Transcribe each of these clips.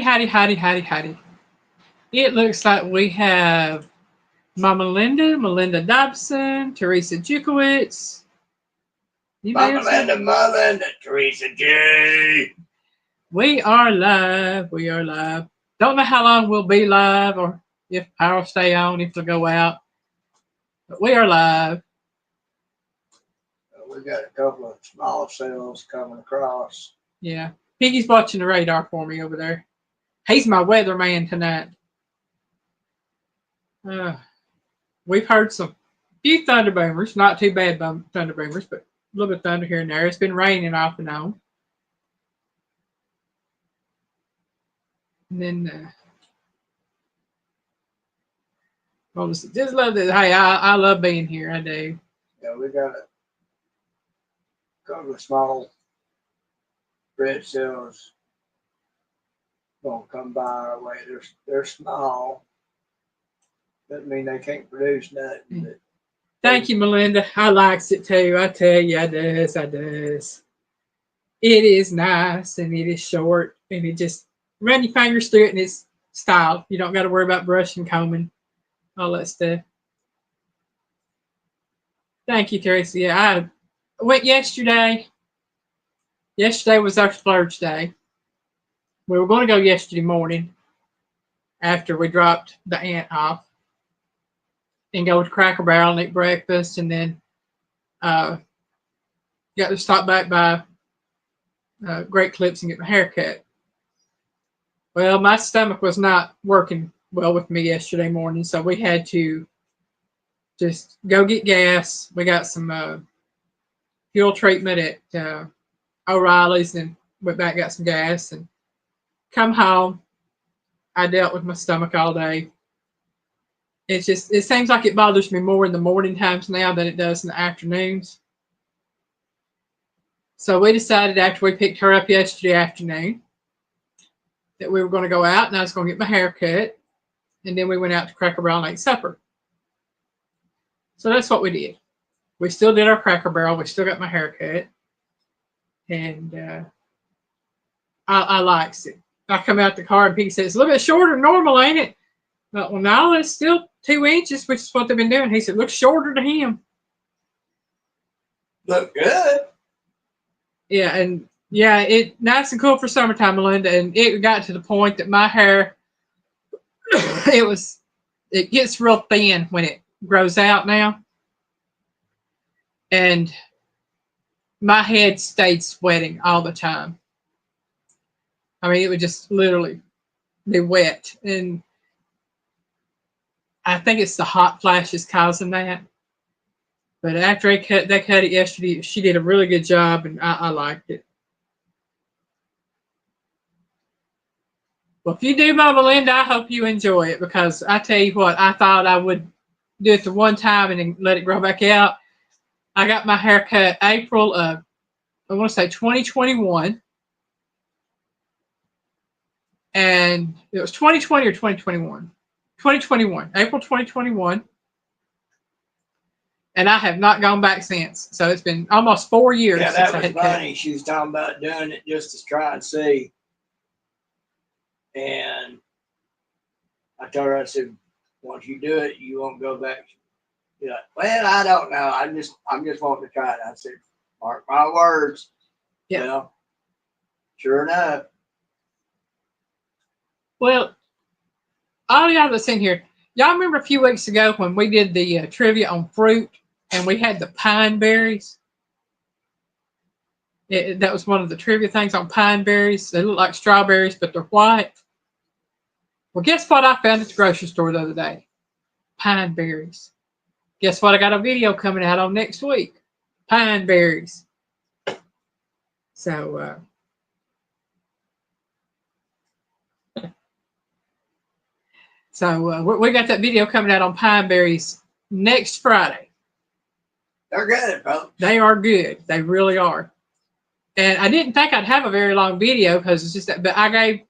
Howdy. It looks like we have Mama Linda, Melinda Dobson, Teresa Jukowitz. Mama Linda, Teresa J. We are live. Don't know how long we'll be live or if power will stay on, if it'll go out. But we are live. We got a couple of small cells coming across. Yeah. Piggy's watching the radar for me over there. He's my weatherman tonight. We've heard some few thunder boomers, not too bad thunder boomers, but a little bit of thunder here and there. It's been raining off and on. And then, just love this. Hey, I love being here. I do. Yeah, we got a couple of small red cells gonna come by our way. They're small. Doesn't mean they can't produce nothing. Thank you, Melinda. I likes it too. I tell you, I does. It is nice and it is short and it just run your fingers through it and it's styled. You don't got to worry about brushing, combing, all that stuff. Thank you, Teresa. Yeah, I went yesterday. Yesterday was our splurge day. We were going to go yesterday morning after we dropped the aunt off and go to Cracker Barrel and eat breakfast, and then got to stop back by Great Clips and get my hair cut. Well, my stomach was not working well with me yesterday morning, so we had to just go get gas. We got some fuel treatment at O'Reilly's and went back, got some gas, and come home. I dealt with my stomach all day. It seems like it bothers me more in the morning times now than it does in the afternoons. So we decided after we picked her up yesterday afternoon that we were going to go out and I was going to get my hair cut. And then we went out to Cracker Barrel and ate supper. So that's what we did. We still did our Cracker Barrel. We still got my hair cut. And I likes it. I come out the car and Pete says, it's a little bit shorter than normal, ain't it? Well, no, it's still 2 inches, which is what they've been doing. He said, looks shorter to him. Look good. Yeah, and yeah, it nice and cool for summertime, Melinda. And it got to the point that my hair, it gets real thin when it grows out now. And my head stayed sweating all the time. I mean, it would just literally be wet. And I think it's the hot flashes causing that. But after they cut it yesterday, she did a really good job, and I liked it. Well, if you do, Mama Linda, I hope you enjoy it, because I tell you what, I thought I would do it the one time and then let it grow back out. I got my hair cut April of, I want to say 2021. And it was 2020 or 2021. 2021, April 2021. And I have not gone back since. So it's been almost 4 years since I had funny. Cut. She was talking about doing it just to try and see. And I told her, I said, once you do it, you won't go back. She's like, well, I don't know. I'm just wanting to try it. I said, mark my words. Yeah. Well, sure enough. Well, all y'all that's in here, y'all remember a few weeks ago when we did the trivia on fruit and we had the pine berries? That was one of the trivia things on pine berries. They look like strawberries, but they're white. Well, guess what I found at the grocery store the other day? Pine berries. Guess what I got a video coming out on next week? Pine berries. So, we got that video coming out on pine berries next Friday. They're good, folks. They are good. They really are. And I didn't think I'd have a very long video because it's just that, but I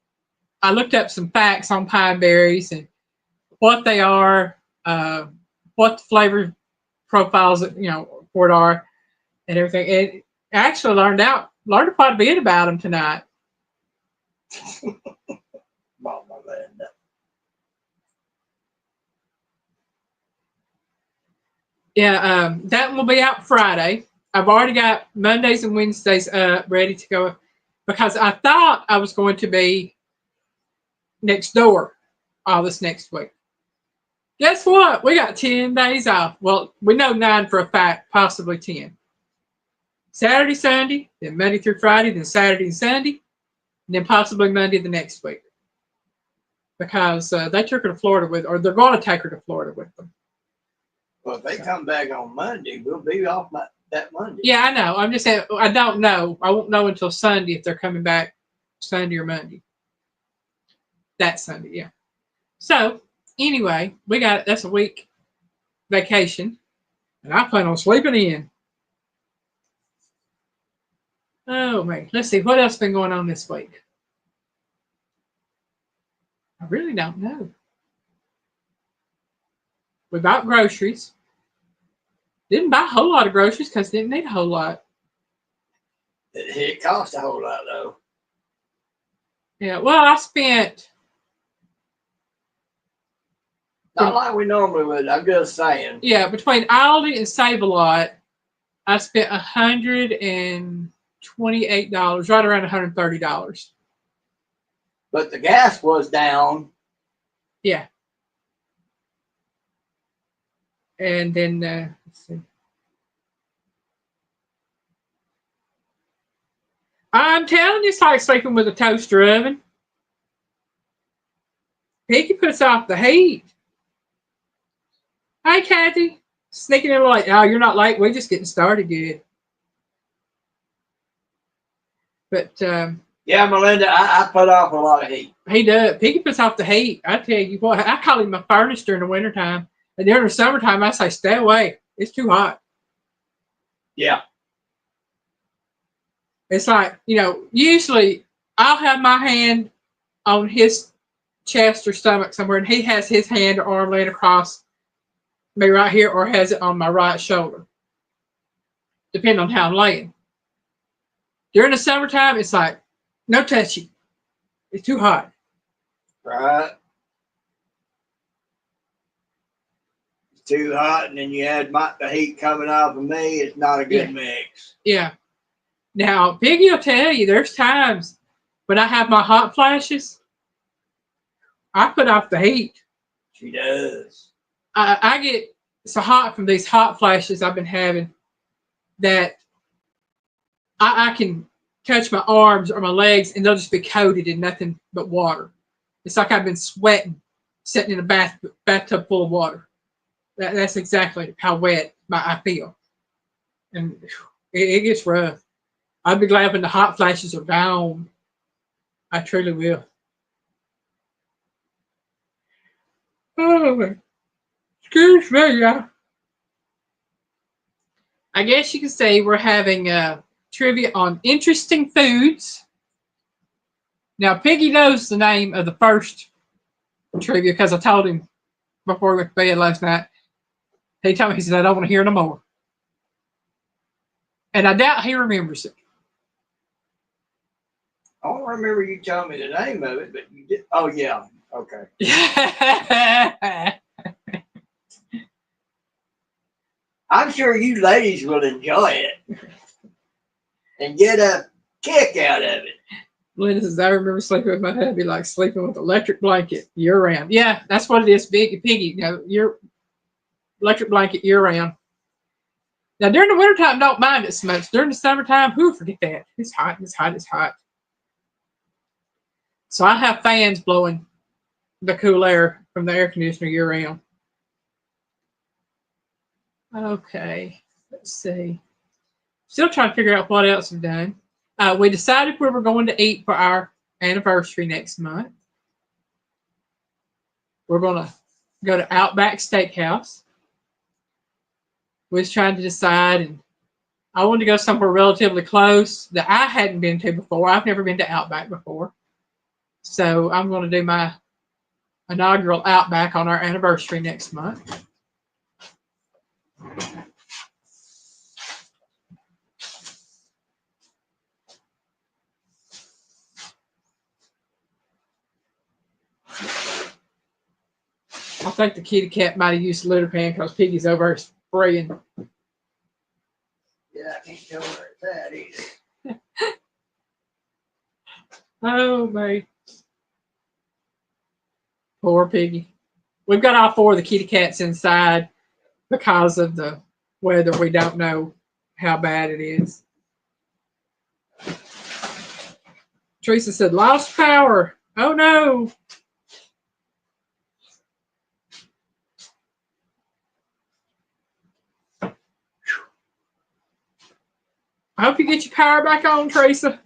looked up some facts on pine berries and what they are, what the flavor profiles, for it are, and everything. And I actually learned quite a bit about them tonight. Yeah, that one will be out Friday. I've already got Mondays and Wednesdays ready to go because I thought I was going to be next door all this next week. Guess what? We got 10 days off. Well, we know 9 for a fact, possibly 10. Saturday, Sunday, then Monday through Friday, then Saturday and Sunday, and then possibly Monday the next week. Because they took her to Florida with, or they're going to take her to Florida with them. Well, if they come back on Monday, we'll be off that Monday. Yeah, I know. I'm just saying, I don't know. I won't know until Sunday if they're coming back Sunday or Monday. That Sunday, yeah. So, anyway, that's a week vacation, and I plan on sleeping in. Oh, man. Let's see. What else has been going on this week? I really don't know. We bought groceries. Didn't buy a whole lot of groceries because didn't need a whole lot. It cost a whole lot, though. Yeah, well, I spent. Not like we normally would. I'm just saying. Yeah, between Aldi and Save-A-Lot, I spent $128, right around $130. But the gas was down. Yeah. And then, let's see. I'm telling you, it's like sleeping with a toaster oven. Piggy puts off the heat. Hi, Kathy. Sneaking in like, oh, you're not late. We're just getting started good. But yeah, Melinda, I put off a lot of heat. He does. Piggy puts off the heat. I tell you what, I call him my furnace during the wintertime. And during the summertime, I say, stay away. It's too hot. Yeah. It's like, usually I'll have my hand on his chest or stomach somewhere, and he has his hand or arm laying across me right here or has it on my right shoulder, depending on how I'm laying. During the summertime, it's like, no touching. It's too hot. Right. It's too hot, and then you had the heat coming off of me. It's not a good mix. Yeah. Now, Piggy will tell you there's times when I have my hot flashes, I put off the heat. She does. I get so hot from these hot flashes I've been having that I can touch my arms or my legs and they'll just be coated in nothing but water. It's like I've been sweating sitting in a bathtub full of water. That's exactly how wet I feel. And it gets rough. I'll be glad when the hot flashes are gone. I truly will. Oh, excuse me, y'all. I guess you can say we're having trivia on interesting foods. Now, Piggy knows the name of the first trivia because I told him before we went to bed last night. He told me, he said, I don't want to hear no more. And I doubt he remembers it. I don't remember you telling me the name of it, but you did. Oh, yeah. Okay. I'm sure you ladies will enjoy it and get a kick out of it. Linda says, I remember sleeping with my hubby like sleeping with an electric blanket year round. Yeah, that's what it is, Piggy. Your electric blanket year round. Now, during the wintertime, don't mind it so much. During the summertime, forget that. It's hot, it's hot, it's hot. So I have fans blowing the cool air from the air conditioner year round. Okay, let's see. Still trying to figure out what else we've done. We decided where we're going to eat for our anniversary next month. We're going to go to Outback Steakhouse. We was trying to decide, and I wanted to go somewhere relatively close that I hadn't been to before. I've never been to Outback before. So I'm going to do my inaugural Outback on our anniversary next month. I think the kitty cat might have used the litter pan because Piggy's over praying. Yeah, I can't tell where it's at either. Oh, mate. Poor piggy. We've got all four of the kitty cats inside because of the weather. We don't know how bad it is. Teresa said, lost power. Oh, no. I hope you get your power back on, Teresa.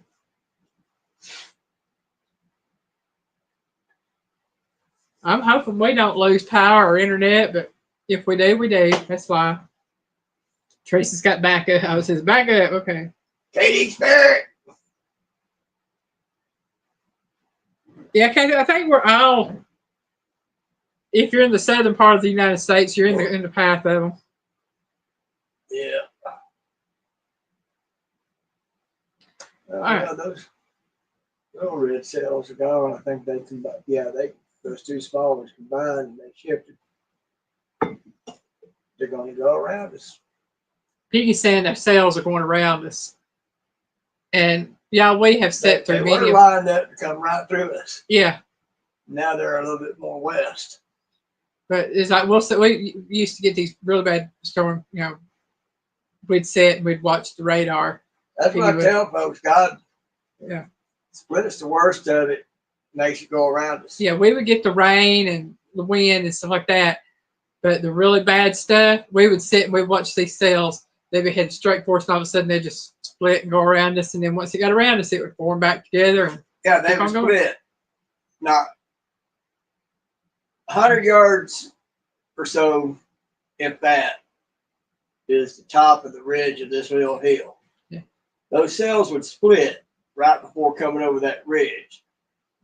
I'm hoping we don't lose power or internet, but if we do, we do. That's why. Teresa's got backup. I was his backup. Okay. Katie Spirit. Yeah, Katie, I think we're all. If you're in the southern part of the United States, you're in the path of them. Yeah. All right. Yeah, those little red cells are gone. I think they combine. Yeah, those two small ones combined and they shifted. They're going to go around us. Piggy's saying their cells are going around us. And yeah, we have set through They many were lined up to come right through us. Yeah. Now they're a little bit more west. But it's like we used to get these really bad storm, we'd sit and we'd watch the radar. That's what I tell folks. God split us the worst of it, makes it go around us. Yeah, we would get the rain and the wind and stuff like that. But the really bad stuff, we would sit and we'd watch these cells. They'd be heading straight for us, and all of a sudden they'd just split and go around us. And then once it got around us, it would form back together. And yeah, they would split. Now, 100 yards or so, if that, is the top of the ridge of this little hill. Yeah. Those cells would split right before coming over that ridge,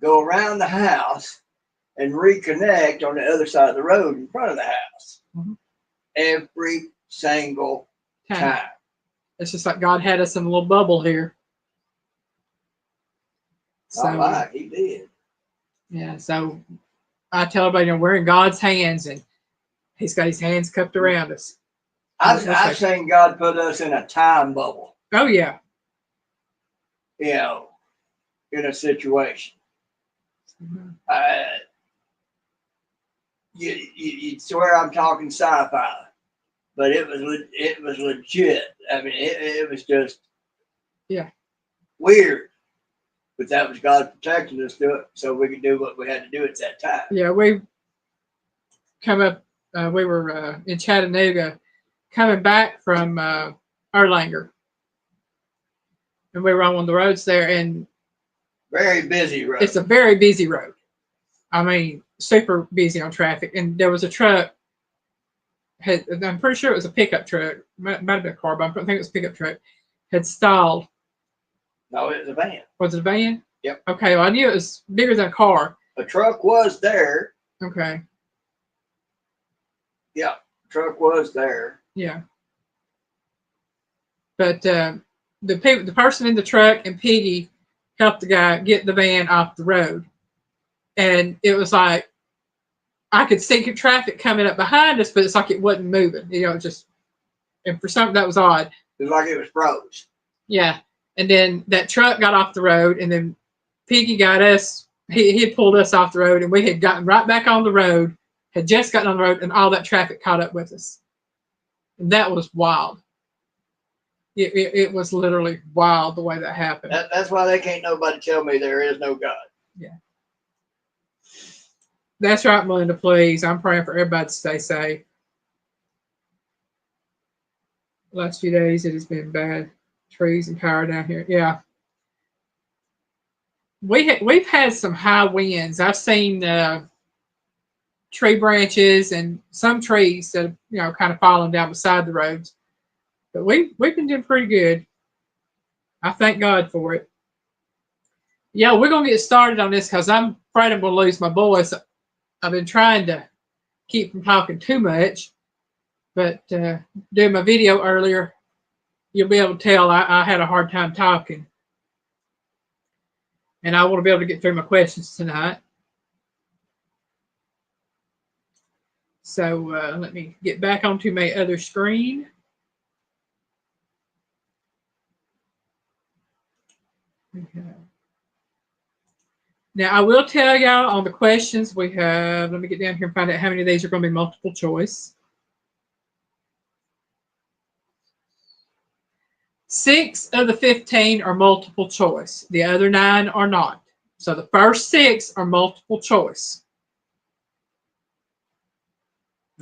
go around the house, and reconnect on the other side of the road in front of the house. Mm-hmm. Every single time. It's just like God had us in a little bubble here. So, all right, he did. Yeah, so I tell everybody, we're in God's hands, and he's got his hands cupped around us. I've seen God put us in a time bubble. Oh, yeah. In a situation. Mm-hmm. You'd swear I'm talking sci-fi, but it was legit. I mean, it was just weird, but that was God protecting us to it, so we could do what we had to do at that time. Yeah, we come up. We were in Chattanooga, coming back from Erlanger, and we were on one of the roads there, and very busy road. It's a very busy road. I mean, super busy on traffic. And there was a truck. I'm pretty sure it was a pickup truck. Might have been a car, but I think it was a pickup truck. Had stalled. No, it was a van. Was it a van? Yep. Okay, well, I knew it was bigger than a car. A truck was there. Okay. Yeah, truck was there. Yeah. But the person in the truck and Piggy helped the guy get the van off the road. And it was like, I could see traffic coming up behind us, but it's like it wasn't moving. And for something that was odd. It was like it was froze. Yeah. And then that truck got off the road, and then Piggy got us, he had pulled us off the road, and we had gotten right back on the road, had just gotten on the road, and all that traffic caught up with us. And that was wild. It was literally wild the way that happened. That's why they can't nobody tell me there is no God. Yeah. That's right, Melinda, please. I'm praying for everybody to stay safe. The last few days, it has been bad. Trees and power down here. Yeah. We've had some high winds. I've seen tree branches and some trees that have, kind of fallen down beside the roads. But we've been doing pretty good. I thank God for it. Yeah, we're going to get started on this because I'm afraid I'm going to lose my voice. I've been trying to keep from talking too much. But doing my video earlier, you'll be able to tell I had a hard time talking. And I want to be able to get through my questions tonight. So let me get back onto my other screen. Okay. Now, I will tell y'all on the questions we have, let me get down here and find out how many of these are going to be multiple choice. 6 of the 15 are multiple choice. The other 9 are not. So the first 6 are multiple choice.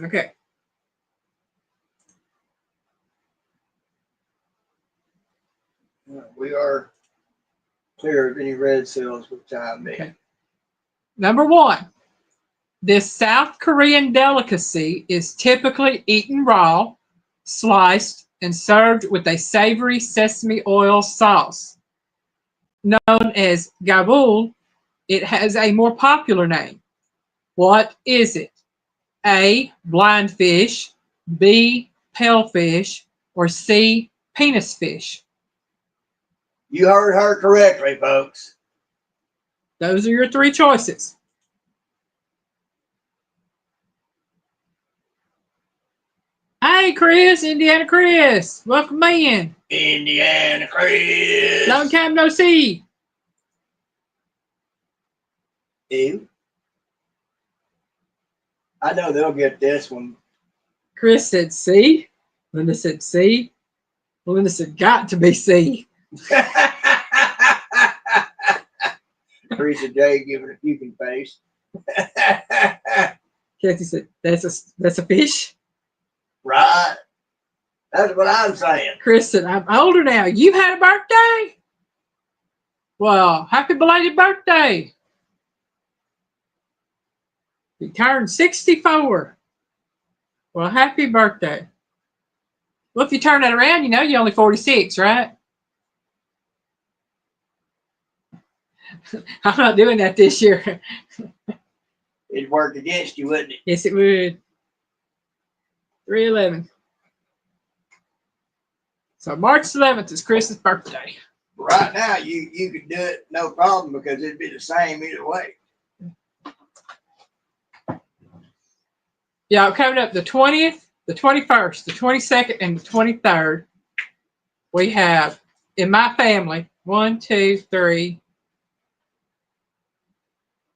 Okay. We are clear of any red cells for the time being. Okay. Number 1. This South Korean delicacy is typically eaten raw, sliced, and served with a savory sesame oil sauce. Known as gabul, it has a more popular name. What is it? A. Blind fish, B. Pale fish, or C. Penis fish? You heard her correctly, folks. Those are your 3 choices. Hey, Chris, Indiana Chris, welcome in. Indiana Chris. Long time no see. Ew. I know they'll get this one. Chris said C. Linda said C. Linda said got to be C. Teresa J giving a puking face. Kathy said that's a fish. Right. That's what I'm saying. Chris said I'm older now. You had a birthday? Well, happy belated birthday. You turned 64. Well, happy birthday. Well, if you turn that around, you know you're only 46, right? I'm not doing that this year. It'd work against you, wouldn't it? Yes, it would. 3/11. So March 11th is Chris's birthday. Right now, you could do it no problem because it'd be the same either way. Yeah, coming up the 20th, the 21st, the 22nd, and the 23rd, we have in my family 1, 2, 3,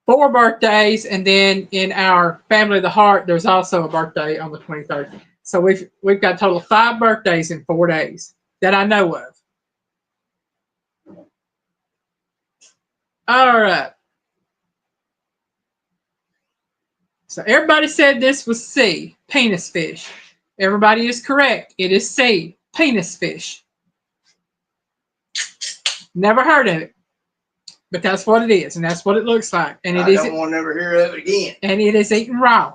4 birthdays, and then in our family of the heart, there's also a birthday on the 23rd. So we've got a total of 5 birthdays in 4 days that I know of. All right. So everybody said this was C, penis fish. Everybody is correct. It is C, penis fish. Never heard of it, but that's what it is, and that's what it looks like. And I don't want to never hear of it again. And it is eaten raw.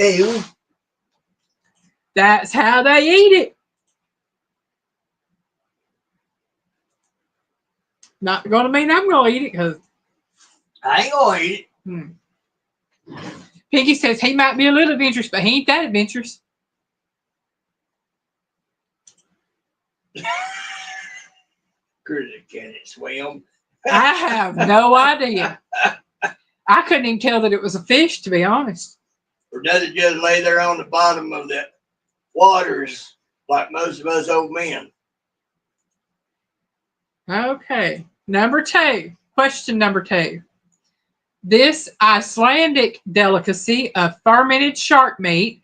Ew. That's how they eat it. Not going to mean I'm going to eat it because I ain't going to eat it. Piggy says he might be a little adventurous, but he ain't that adventurous. Grizzly, can it swim? I have no idea. I couldn't even tell that it was a fish, to be honest. Or does it just lay there on the bottom of the waters like most of us old men? Okay. Number 2. Question number 2. This Icelandic delicacy of fermented shark meat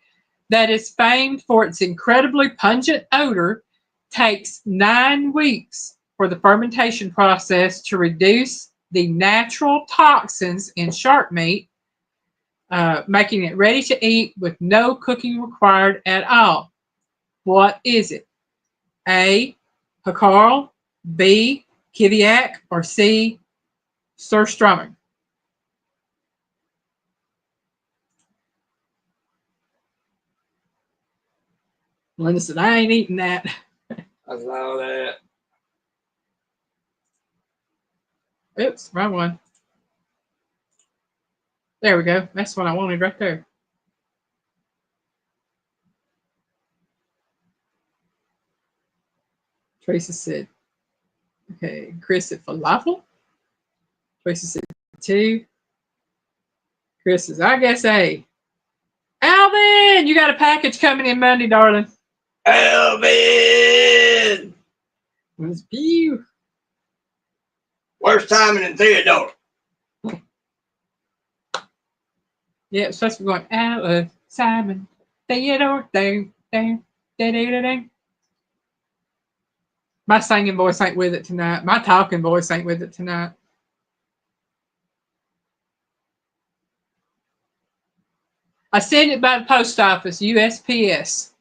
that is famed for its incredibly pungent odor takes 9 weeks for the fermentation process to reduce the natural toxins in shark meat, making it ready to eat with no cooking required at all. What is it? A. Hakarl, B. Kiviak, or C. Surströmming? Linda said, I ain't eating that. I saw that. Oops, wrong one. There we go. That's what I wanted right there. Tracy said, okay. Chris said falafel. Tracy said 2. Chris says, I guess A. Alvin, Alvin, you got a package coming in Monday, darling. Alvin! It's you. Where's Simon and Theodore? Yeah, it's supposed to be going out Simon, Theodore, dang, dang, dang, dang, dang. My singing voice ain't with it tonight. My talking voice ain't with it tonight. I sent it by the post office, USPS.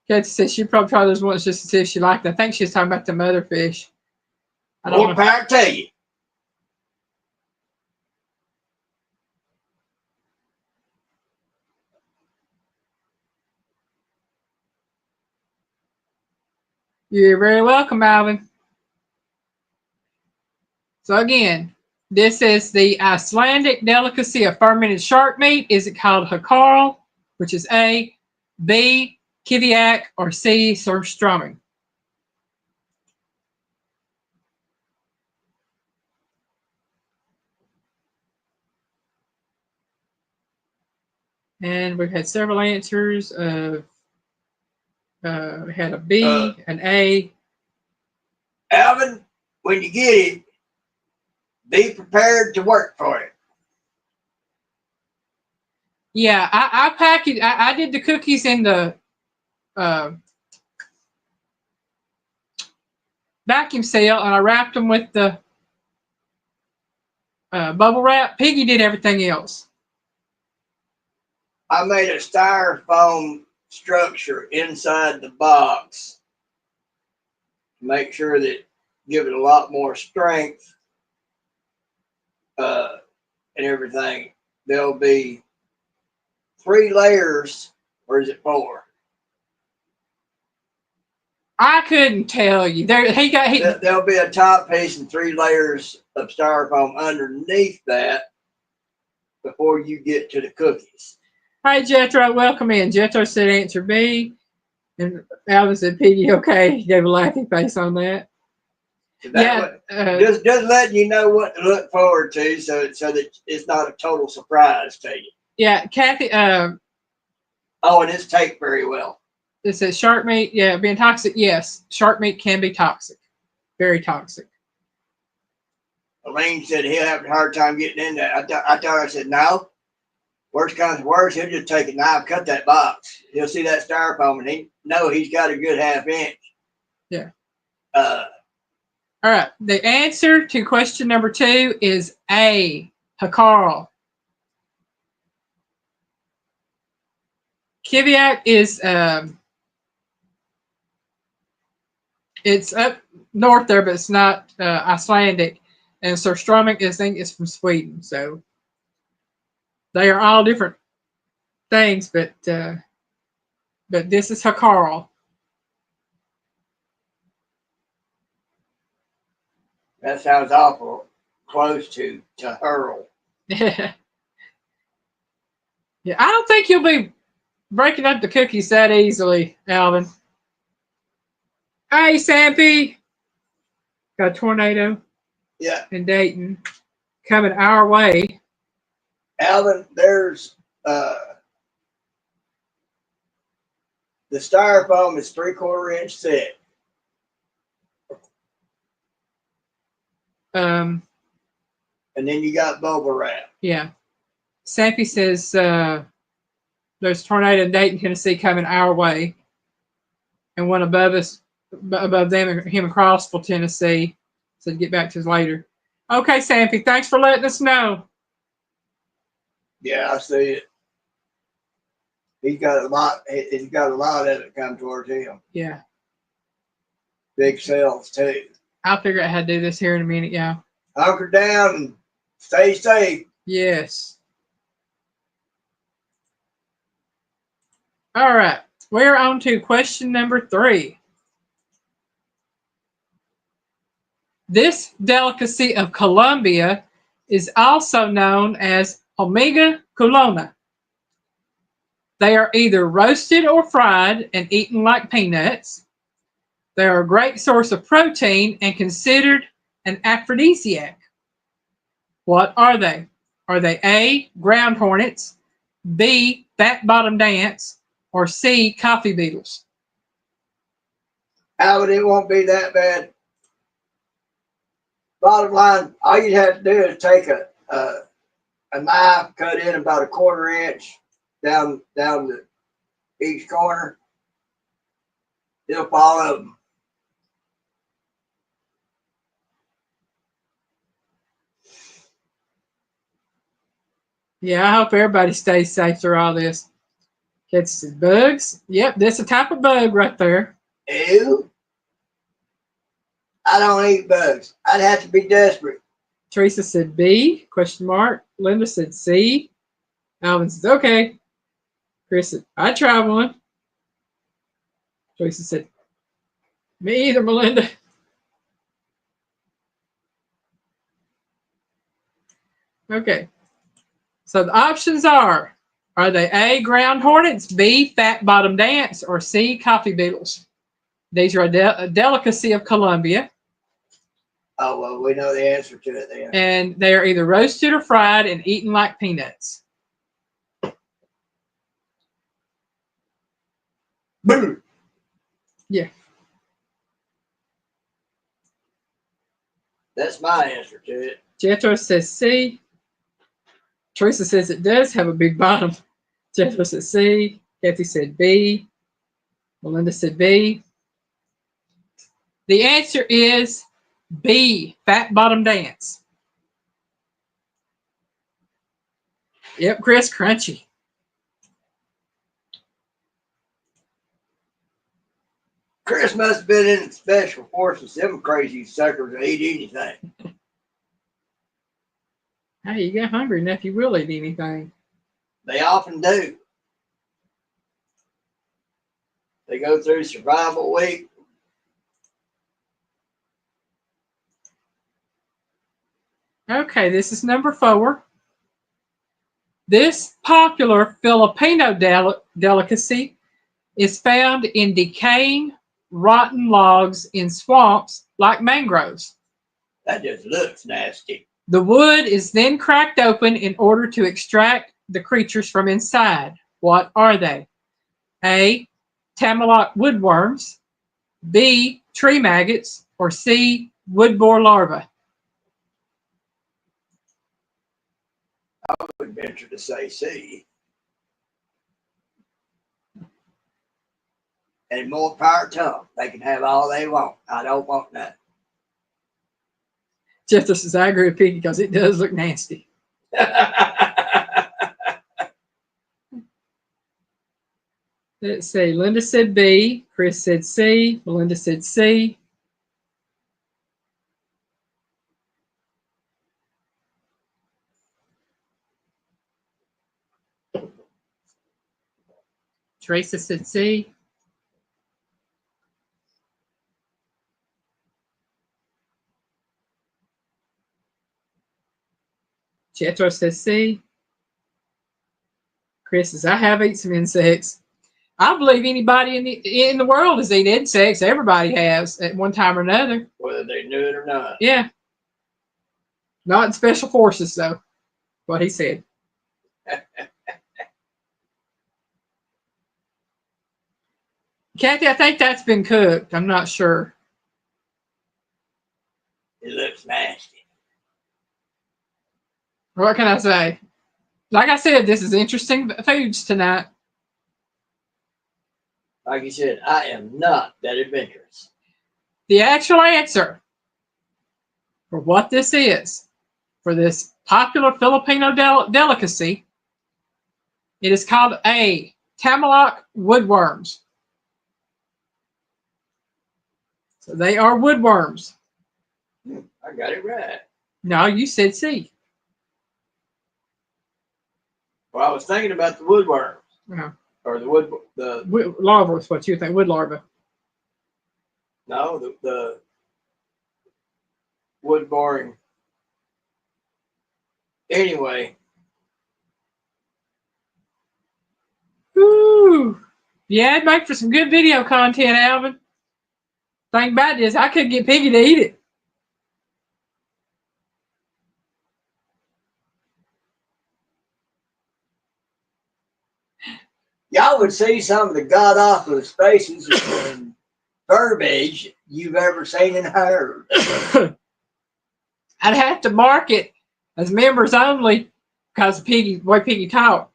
Katie says she probably tried those once just to see if she liked it. I think she was talking about the mother fish. I don't More know. power to you. You're very welcome, Alvin. So again, this is the Icelandic delicacy of fermented shark meat. Is it called hakarl, which is A, B, kiviak, or C, surströmming? And we've had several answers. We had a B, an A. Alvin, when you get it, be prepared to work for it. Yeah, I packaged. I did the cookies in the vacuum seal, and I wrapped them with the bubble wrap. Piggy did everything else. I made a styrofoam structure inside the box to make sure that give it a lot more strength and everything. There'll be 3 layers, or is it 4? I couldn't tell you. There'll be a top piece and 3 layers of styrofoam underneath that before you get to the cookies. Hi, Jethro. Welcome in. Jethro said answer B. And Alvin said Piggy, okay. He gave a laughing face on that. So that just letting you know what to look forward to so that it's not a total surprise to you. Yeah, Kathy. And it's taped very well. It says shark meat. Yeah, being toxic. Yes, shark meat can be toxic. Very toxic. Elaine said he'll have a hard time getting in there. I said, no. Worst comes to worst, he'll just take a knife, cut that box. He'll see that styrofoam, and he's got a good ½ inch. Yeah. All right. The answer to question number 2 is A, hakarl. Kiviak is it's up north there, but it's not Icelandic. And surströmming is from Sweden. So they are all different things, but this is hakarl. That sounds awful close to hurl. Yeah, I don't think you'll be breaking up the cookies that easily, Alvin. Hey, Sampy. Got a tornado. Yeah. In Dayton coming our way. Alvin, there's the styrofoam is 3/4 inch thick. And then you got bubble wrap. Yeah. Sappy says there's a tornado in Dayton, Tennessee coming our way. And one above us, above them, him in Crossville, Tennessee. So get back to us later. Okay, Sampy, thanks for letting us know. Yeah, I see it. He's got a lot of it come towards him. Yeah. Big cells too. I'll figure out how to do this here in a minute, yeah. Hunker down and stay safe. Yes. All right. We're on to question number 3. This delicacy of Colombia is also known as Omega culona. They are either roasted or fried and eaten like peanuts. They are a great source of protein and considered an aphrodisiac. What are they? Are they A, ground hornets, B, fat-bottomed ants, or C, coffee beetles? Howard, it won't be that bad. Bottom line, all you'd have to do is take a knife, cut in about a 1/4 inch down each corner. It'll fall of them. Yeah, I hope everybody stays safe through all this. Catches bugs. Yep, that's a type of bug right there. Ew. I don't eat bugs. I'd have to be desperate. Teresa said B, question mark. Linda said C. Alvin says, okay. Chris said, I try one. Teresa said, me either, Melinda. Okay. So the options are they A, ground hornets, B, fat-bottomed ants, or C, coffee beetles? These are a delicacy of Colombia. Oh, well, we know the answer to it then. And they are either roasted or fried and eaten like peanuts. Boom. Yeah. That's my answer to it. Jethro says C. Teresa says it does have a big bottom. Jethro says C. Kathy said B. Melinda said B. The answer is B, fat-bottomed ants. Yep, Chris, crunchy. Chris must have been in special forces. Them crazy suckers will eat anything. Hey, you get hungry enough, you will eat anything. They often do. They go through survival week. Okay, this is number 4. This popular Filipino delicacy is found in decaying, rotten logs in swamps like mangroves. That just looks nasty. The wood is then cracked open in order to extract the creatures from inside. What are they? A, Tamalock woodworms, B, tree maggots, or C, wood borer larvae? I would venture to say C. And more power to them. They can have all they want. I don't want nothing. Jeff, this is I agree with Piggy because it does look nasty. Let's see. Linda said B. Chris said C. Melinda said C. Teresa said C. Jethro says C. Chris says, I have eaten some insects. I believe anybody in the world has eaten insects. Everybody has at one time or another. Whether they knew it or not. Yeah. Not in special forces, though. What he said. Kathy, I think that's been cooked. I'm not sure. It looks nasty. What can I say? Like I said, this is interesting foods tonight. Like you said, I am not that adventurous. The actual answer for what this is, for this popular Filipino delicacy, it is called A, Tamalock woodworms. So they are woodworms. I got it right. No, you said C. Well, I was thinking about the woodworms. No. Or the larva is what you think, wood larva. No, the wood boring. Anyway. Ooh, Yeah, it'd make for some good video content, Alvin. Thing about it is I couldn't get Piggy to eat it. Y'all would see some of the god awful spaces and verbiage you've ever seen and heard. I'd have to mark it as members only because of Piggy, the way Piggy talked.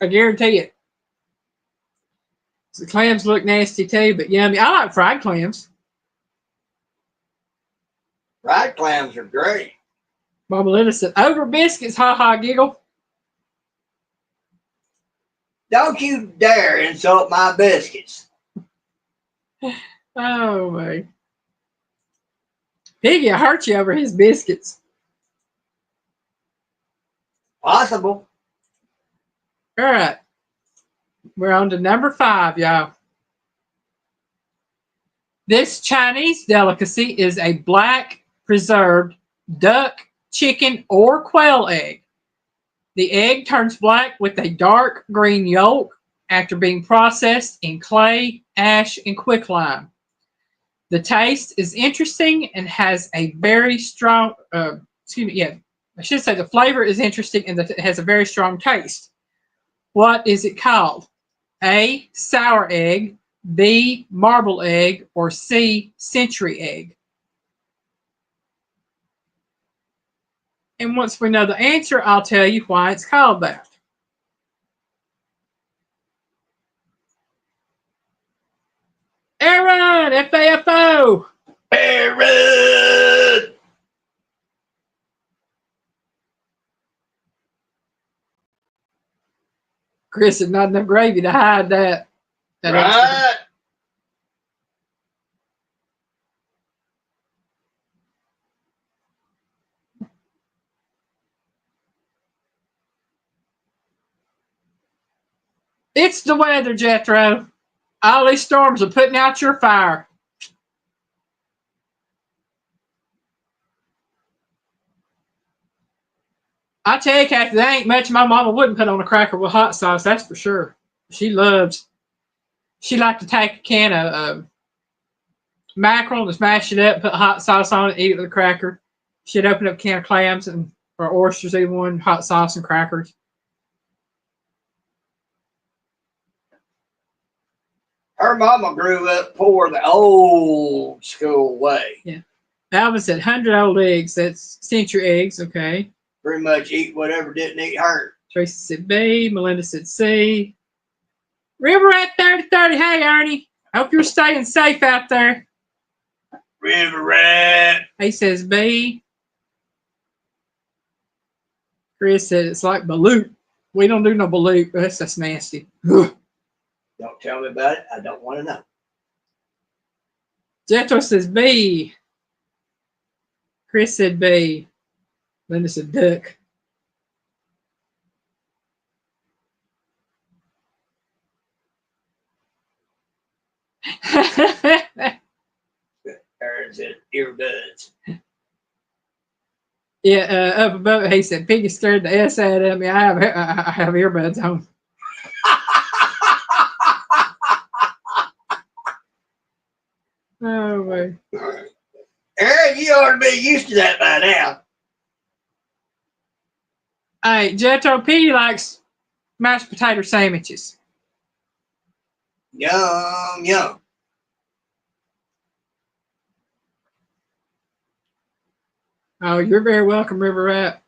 I guarantee it. The clams look nasty too, but yummy. I like fried clams. Fried clams are great. Mama Linda said, over biscuits, ha ha giggle. Don't you dare insult my biscuits. Oh, my. Piggy, I hurt you over his biscuits. Possible. All right. We're on to number 5, y'all. This Chinese delicacy is a black preserved duck, chicken, or quail egg. The egg turns black with a dark green yolk after being processed in clay, ash, and quicklime. The taste is interesting and has a very strong, I should say the flavor is interesting and that it has a very strong taste. What is it called? A, sour egg, B, marble egg, or C, century egg? And once we know the answer, I'll tell you why it's called that. Aaron, FAFO. Aaron! Chris had not enough gravy to hide that. Right. It's the weather, Jethro. All these storms are putting out your fire. I tell you, Kathy, there ain't much my mama wouldn't put on a cracker with hot sauce, that's for sure. She liked to take a can of mackerel and smash it up, put hot sauce on it, eat it with a cracker. She'd open up a can of clams or oysters, either one, hot sauce and crackers. Her mama grew up poor the old school way. Yeah. Alvin said 100 old eggs. That's century eggs, okay. Pretty much eat whatever didn't eat her. Tracy said B. Melinda said C. River at 3030. Hey, Ernie. Hope you're staying safe out there. River rat. He says B. Chris said it's like balut. We don't do no balut. That's nasty. Don't tell me about it. I don't want to know. Jethro says B. Chris said B. Linda said duck. Aaron said earbuds. Yeah, up above, he said, Piggy scared the S out of me. I have earbuds on. Oh, my. Aaron, you ought to be used to that by now. Hey, Jethro, Piggy likes mashed potato sandwiches. Yum, yum. Oh, you're very welcome, River Rat.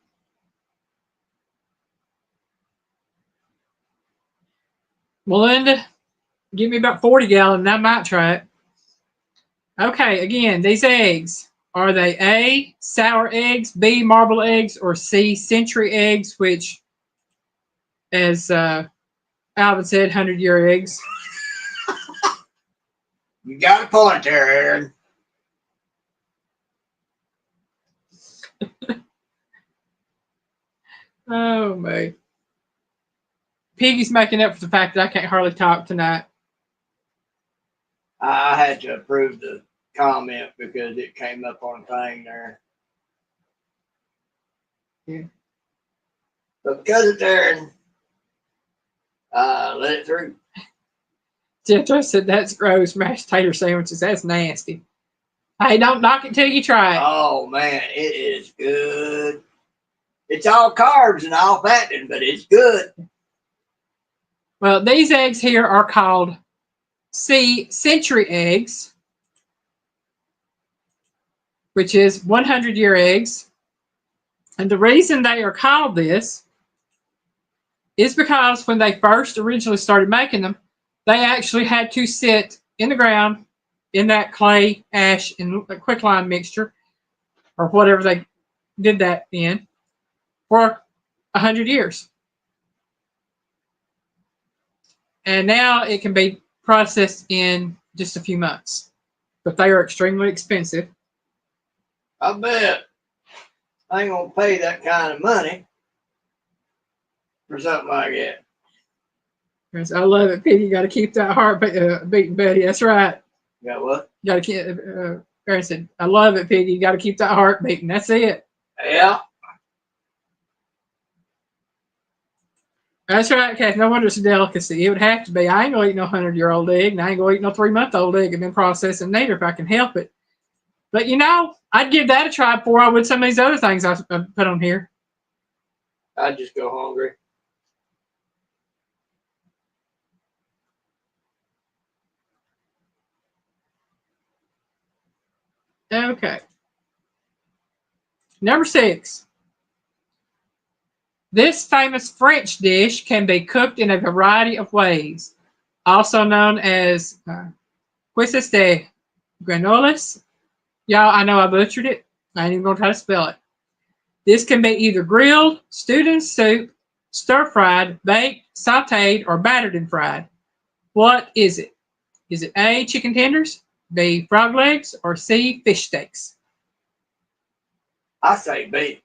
Melinda, give me about 40 gallons and I might try it. Okay, again, these eggs. Are they A, sour eggs, B, marble eggs, or C, century eggs, which, as Alvin said, 100-year eggs? You got a point there, Aaron. Oh, my. Piggy's making up for the fact that I can't hardly talk tonight. I had to approve the comment because it came up on a thing there. Yeah. But because it's Aaron, let it through. Jethro said, that's gross. Mashed tater sandwiches. That's nasty. Hey, don't knock it till you try it. Oh, man, it is good. It's all carbs and all fattening, but it's good. Well, these eggs here are called century eggs, which is 100-year eggs. And the reason they are called this is because when they first originally started making them, they actually had to sit in the ground in that clay, ash, and quicklime mixture, or whatever they did that in, for 100 years. And now it can be processed in just a few months. But they are extremely expensive. I bet. I ain't going to pay that kind of money for something like that. I love it, Petey. You got to keep that heart beating, Betty. That's right. You got what? You got to keep. Aaron said, "I love it, Petey. You got to keep that heart beating." That's it. Yeah. That's right, Kathy. No wonder it's a delicacy. It would have to be. I ain't gonna eat no 100-year-old egg, and I ain't gonna eat no 3-month-old egg and been processing neither if I can help it. But you know, I'd give that a try before I would some of these other things I put on here. I'd just go hungry. Okay. Number 6. This famous French dish can be cooked in a variety of ways, also known as cuisses de granolas. Y'all, I know I butchered it. I ain't even gonna try to spell it. This can be either grilled, stewed in soup, stir-fried, baked, sauteed, or battered and fried. What is it? Is it A, chicken tenders, B, frog legs, or C, fish steaks? I say B.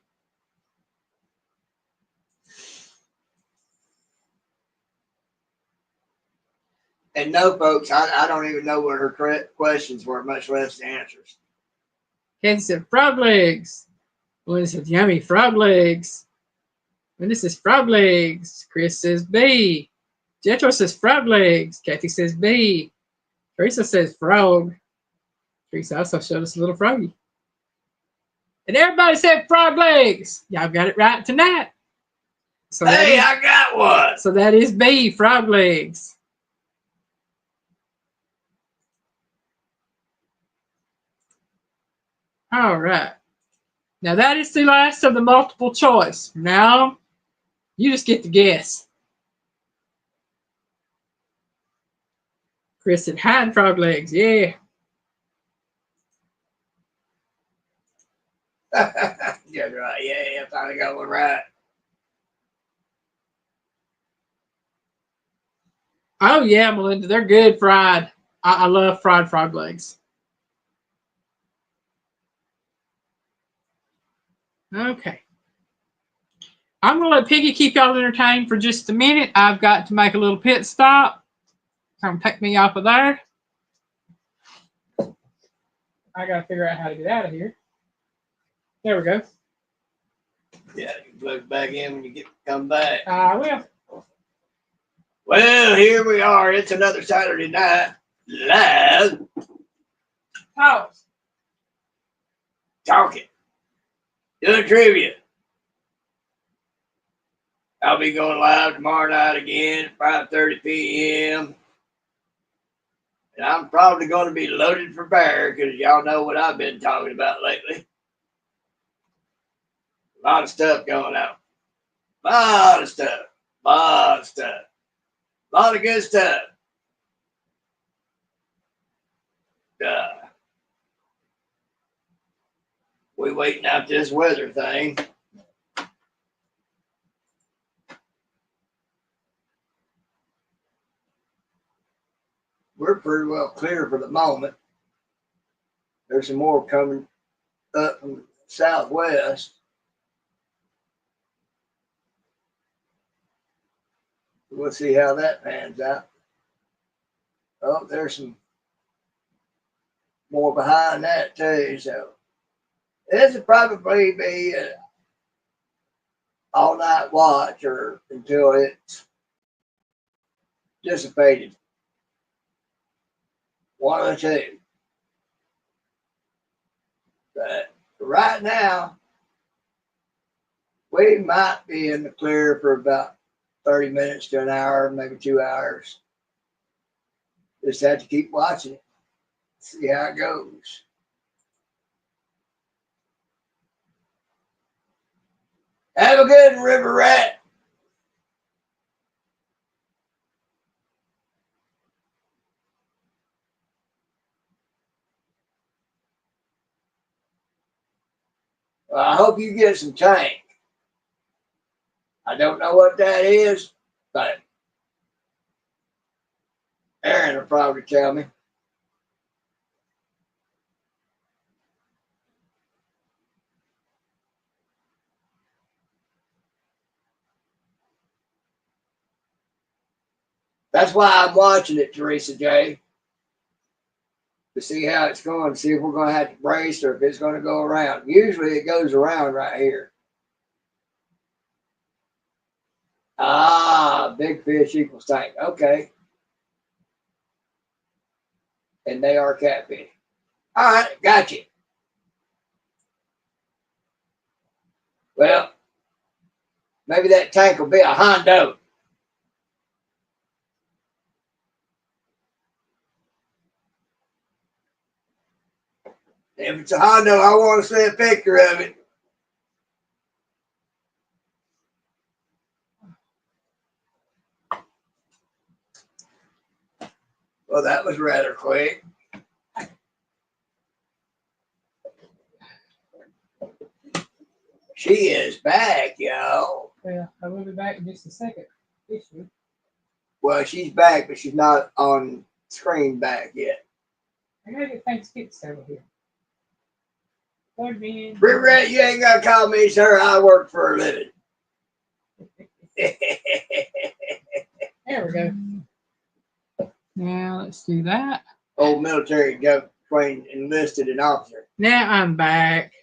And no, folks, I don't even know what her questions were, much less the answers. Kathy said frog legs. Linda said yummy frog legs. Linda says frog legs. Chris says B. Jethro says frog legs. Kathy says B. Teresa says frog. Teresa also showed us a little froggy. And everybody said frog legs. Y'all got it right tonight. So hey, I got one. So that is B, frog legs. All right. Now that is the last of the multiple choice. Now you just get to guess. Chris said hind frog legs. Yeah. Yeah, right. Yeah, I finally got one right. Oh yeah, Melinda, they're good fried. I love fried frog legs. Okay. I'm going to let Piggy keep y'all entertained for just a minute. I've got to make a little pit stop. Come take me off of there. I got to figure out how to get out of here. There we go. Yeah, you can plug it back in when you come back. I will. Well, here we are. It's another Saturday night live. Pause. Talking. Doing trivia. I'll be going live tomorrow night again at 5:30 p.m. And I'm probably going to be loaded for bear because y'all know what I've been talking about lately. A lot of stuff going on. A lot of stuff. A lot of stuff. A lot of good stuff. We waiting out this weather thing. We're pretty well clear for the moment. There's some more coming up from the southwest. We'll see how that pans out. Oh, there's some more behind that too. So this will probably be an all-night watch or until it's dissipated. One of the two. But right now, we might be in the clear for about 30 minutes to an hour, maybe 2 hours. Just have to keep watching it, see how it goes. Have a good one, River Rat. Well, I hope you get some tank. I don't know what that is, but Aaron will probably tell me. That's why I'm watching it, Teresa J. To see how it's going, to see if we're going to have to brace or if it's going to go around. Usually it goes around right here. Ah, big fish equals tank. Okay. And they are catfish. All right, got you. Well, maybe that tank will be a Hondo. If it's a Hondo, I want to see a picture of it. Well, that was rather quick. She is back, y'all. Yeah, I will be back in just a second. Well, she's back, but she's not on screen back yet. I gotta get things fixed over here. River Rat, you ain't got to call me, sir. I work for a living. There we go. Now let's do that. Old military go between enlisted and officer. Now I'm back.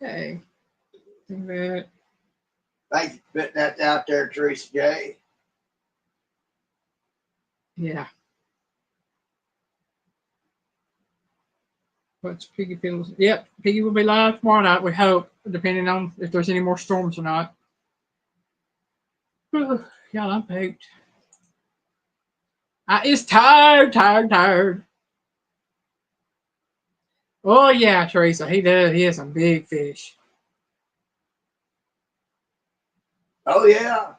Okay. That. Thank you for putting that out there, Teresa J. Yeah. What's Piggy feels? Yep, Piggy will be live tomorrow night. We hope, depending on if there's any more storms or not. Y'all, I'm pooped. I is tired. Oh yeah, Teresa, he does. He has some big fish. Oh yeah.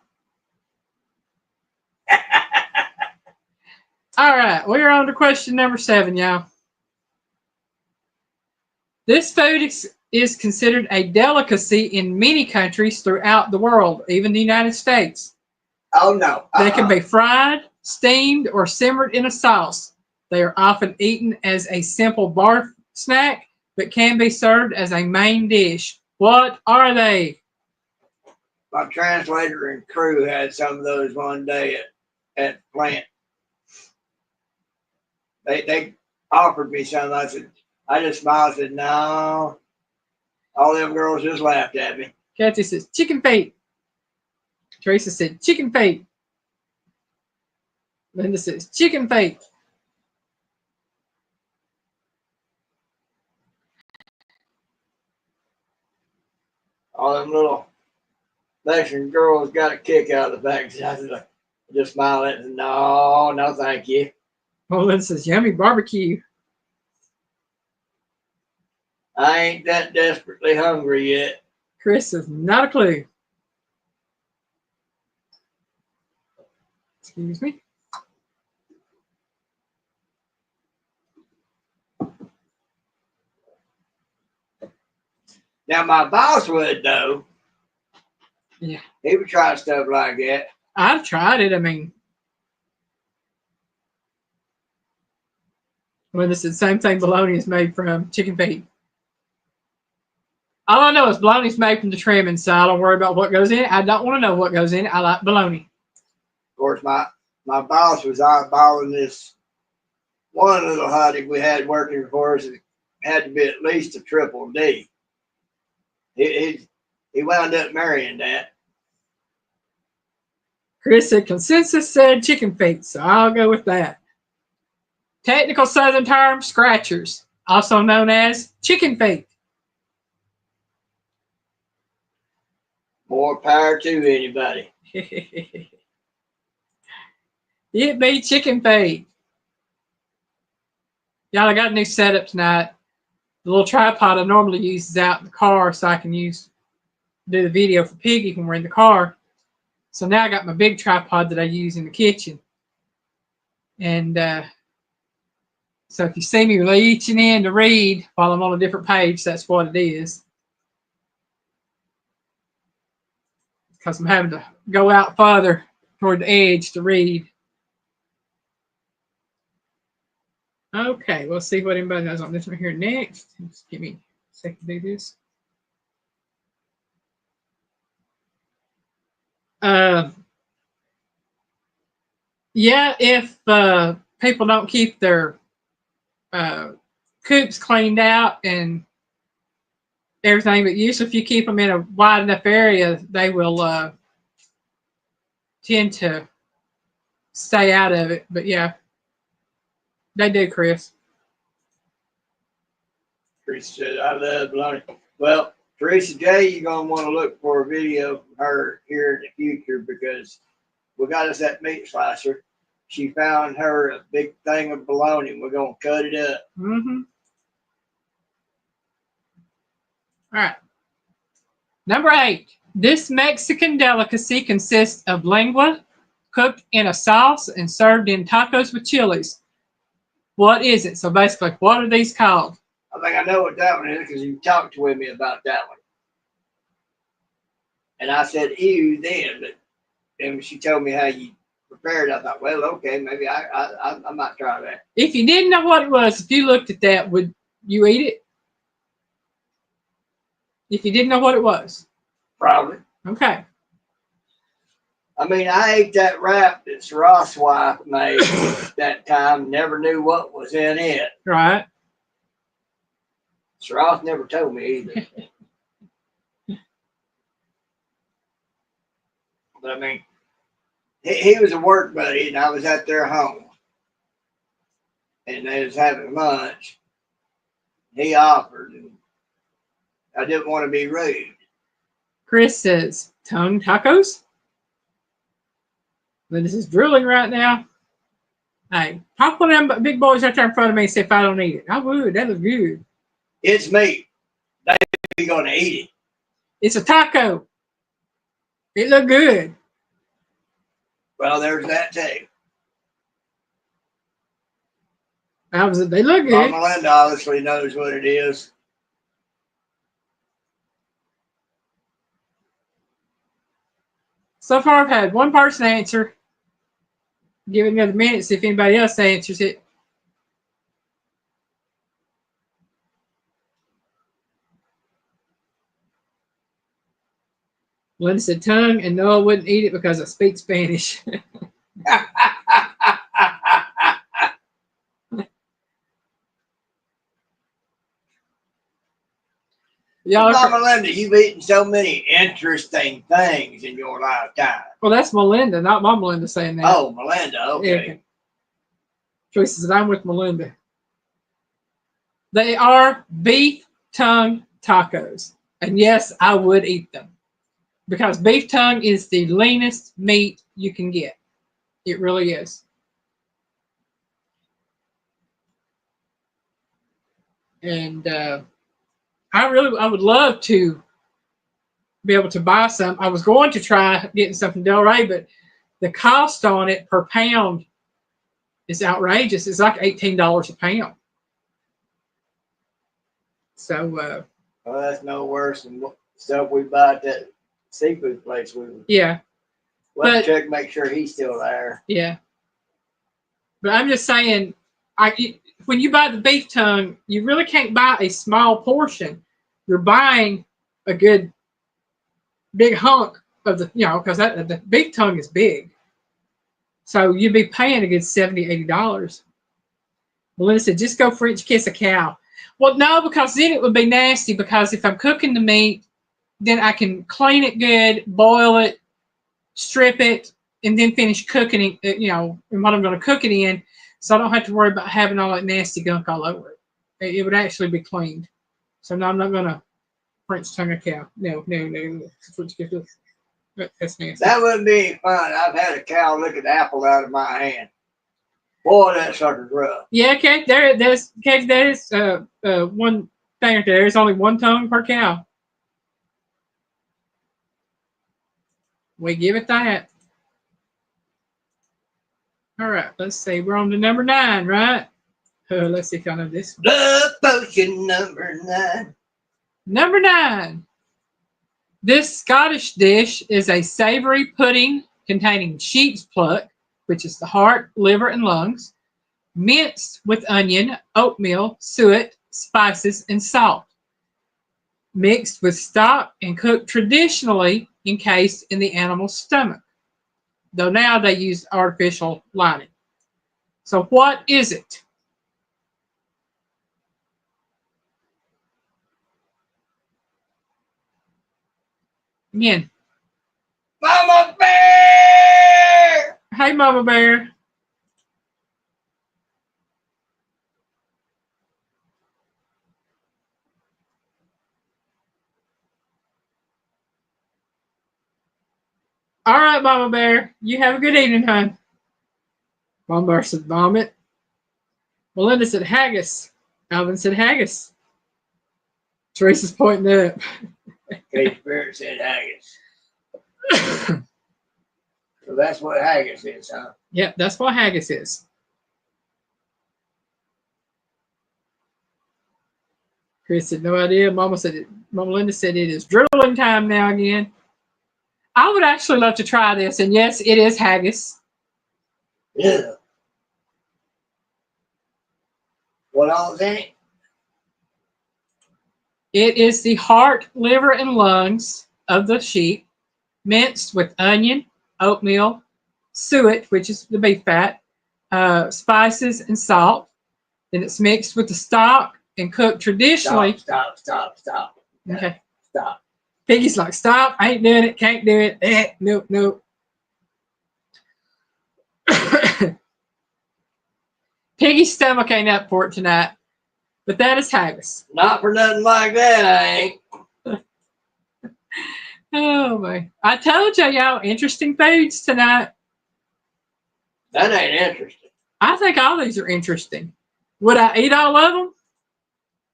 All right, we're on to question number 7, y'all. This food is considered a delicacy in many countries throughout the world, even the United States. Oh no. They can be fried, steamed, or simmered in a sauce. They are often eaten as a simple bar snack, but can be served as a main dish. What are they? My translator and crew had some of those one day at the plant. They offered me some. I just smiled and said, no. All them girls just laughed at me. Kathy says chicken feet. Teresa said chicken feet. Linda says chicken feet. All them little Mexican girls got a kick out of the fact that I just smiled at them. No, thank you. Oh, Linda says yummy barbecue. I ain't that desperately hungry yet. Chris says not a clue. Excuse me. Now my boss would though. Yeah. He would try stuff like that. I've tried it. I mean, when it's the same thing, bologna is made from chicken feet. All I know is bologna's made from the trimming, so I don't worry about what goes in it. I don't want to know what goes in it. I like bologna. Of course, my boss was eyeballing this one little hottie we had working for us. It had to be at least a triple D. He wound up marrying that. Chris said consensus said chicken feet, so I'll go with that. Technical Southern term, scratchers, also known as chicken feet. More power to anybody. It be chicken feet. Y'all, I got a new setup tonight. The little tripod I normally use is out in the car, so I can do the video for Piggy when we're in the car. So now I got my big tripod that I use in the kitchen. And so if you see me reaching in to read while I'm on a different page, that's what it is. Because I'm having to go out farther toward the edge to read. Okay, we'll see what anybody knows on this one here next. Just give me a second to do this. Yeah, if people don't keep their coops cleaned out and everything, but usually if you keep them in a wide enough area, they will tend to stay out of it. But yeah, they do, Chris. Teresa said, I love bologna. Well, Teresa J, you're going to want to look for a video from her here in the future because we got us that meat slicer. She found her a big thing of bologna and we're going to cut it up. Mm-hmm. All right. Number 8. This Mexican delicacy consists of lengua cooked in a sauce and served in tacos with chilies. What is it? So basically, what are these called? I think I know what that one is because you talked with me about that one. And I said, ew, then. But then she told me how you prepared it. I thought, well, okay, maybe I might try that. If you didn't know what it was, if you looked at that, would you eat it? If you didn't know what it was? Probably. Okay. I mean, I ate that wrap that Ross' wife made that time. Never knew what was in it. Right. Ross never told me either. But I mean, he was a work buddy, and I was at their home, and they was having lunch. He offered, and I didn't want to be rude. Chris says, tongue tacos? But this is drooling right now. Hey, pop one of them big boys right there in front of me and see if I don't eat it. I would. That looks good. It's meat. They're going to eat it. It's a taco. It looked good. Well, there's that too. They look good. Mama Linda obviously knows what it is. So far, I've had one person answer. Give it another minute, see if anybody else answers it. Linda said tongue, and Noah wouldn't eat it because I speak Spanish. Y'all, Mama Linda, you've eaten so many interesting things in your lifetime. Well, that's Melinda, not Mama Linda saying that. Oh, Melinda, okay. Yeah. Joyce says, I'm with Melinda. They are beef tongue tacos. And yes, I would eat them. Because beef tongue is the leanest meat you can get. It really is. And I would love to be able to buy some. I was going to try getting some from Del Rey, but the cost on it per pound is outrageous. It's like $18 a pound. So, well, that's no worse than stuff we buy at that seafood place. Yeah. Let's check, make sure he's still there. Yeah. But I'm just saying, when you buy the beef tongue, you really can't buy a small portion. You're buying a good big hunk of the, because the beef tongue is big. So you'd be paying a good $70, $80. Melinda said, just go French kiss a cow. Well, no, because then it would be nasty, because if I'm cooking the meat then I can clean it good, boil it, strip it, and then finish cooking it, and what I'm going to cook it in, so I don't have to worry about having all that nasty gunk all over it. It would actually be cleaned. So no, I'm not going to French tongue a cow. No. That's nasty. That wouldn't be any fun. I've had a cow lick an apple out of my hand. Boy, that sucker's rough. Yeah, okay. There's one thing right there. There's only one tongue per cow. We give it that. All right, let's see. We're on to number 9, right? Let's see if y'all know this one. Blood potion number 9. Number 9. This Scottish dish is a savory pudding containing sheep's pluck, which is the heart, liver, and lungs, minced with onion, oatmeal, suet, spices, and salt, mixed with stock and cooked traditionally encased in the animal's stomach, though now they use artificial lining. So what is it? Again. Mama Bear! Hey, Mama Bear. All right, Mama Bear. You have a good evening, hon. Mama Bear said vomit. Melinda said haggis. Alvin said haggis. Teresa's pointing up. Kate Spirit said haggis. So that's what haggis is, huh? Yep, that's what haggis is. Chris said no idea. Mama Linda said it is drooling time now again. I would actually love to try this, and yes, it is haggis. Yeah. What all is in it? It is the heart, liver, and lungs of the sheep, minced with onion, oatmeal, suet, which is the beef fat, spices, and salt. Then it's mixed with the stock and cooked traditionally. Stop. Okay. Stop. Piggy's like, stop, I ain't doing it, can't do it. Nope. Piggy's stomach ain't up for it tonight, but that is haggis. Not for nothing like that, I ain't. Oh, my. I told y'all, interesting foods tonight. That ain't interesting. I think all these are interesting. Would I eat all of them?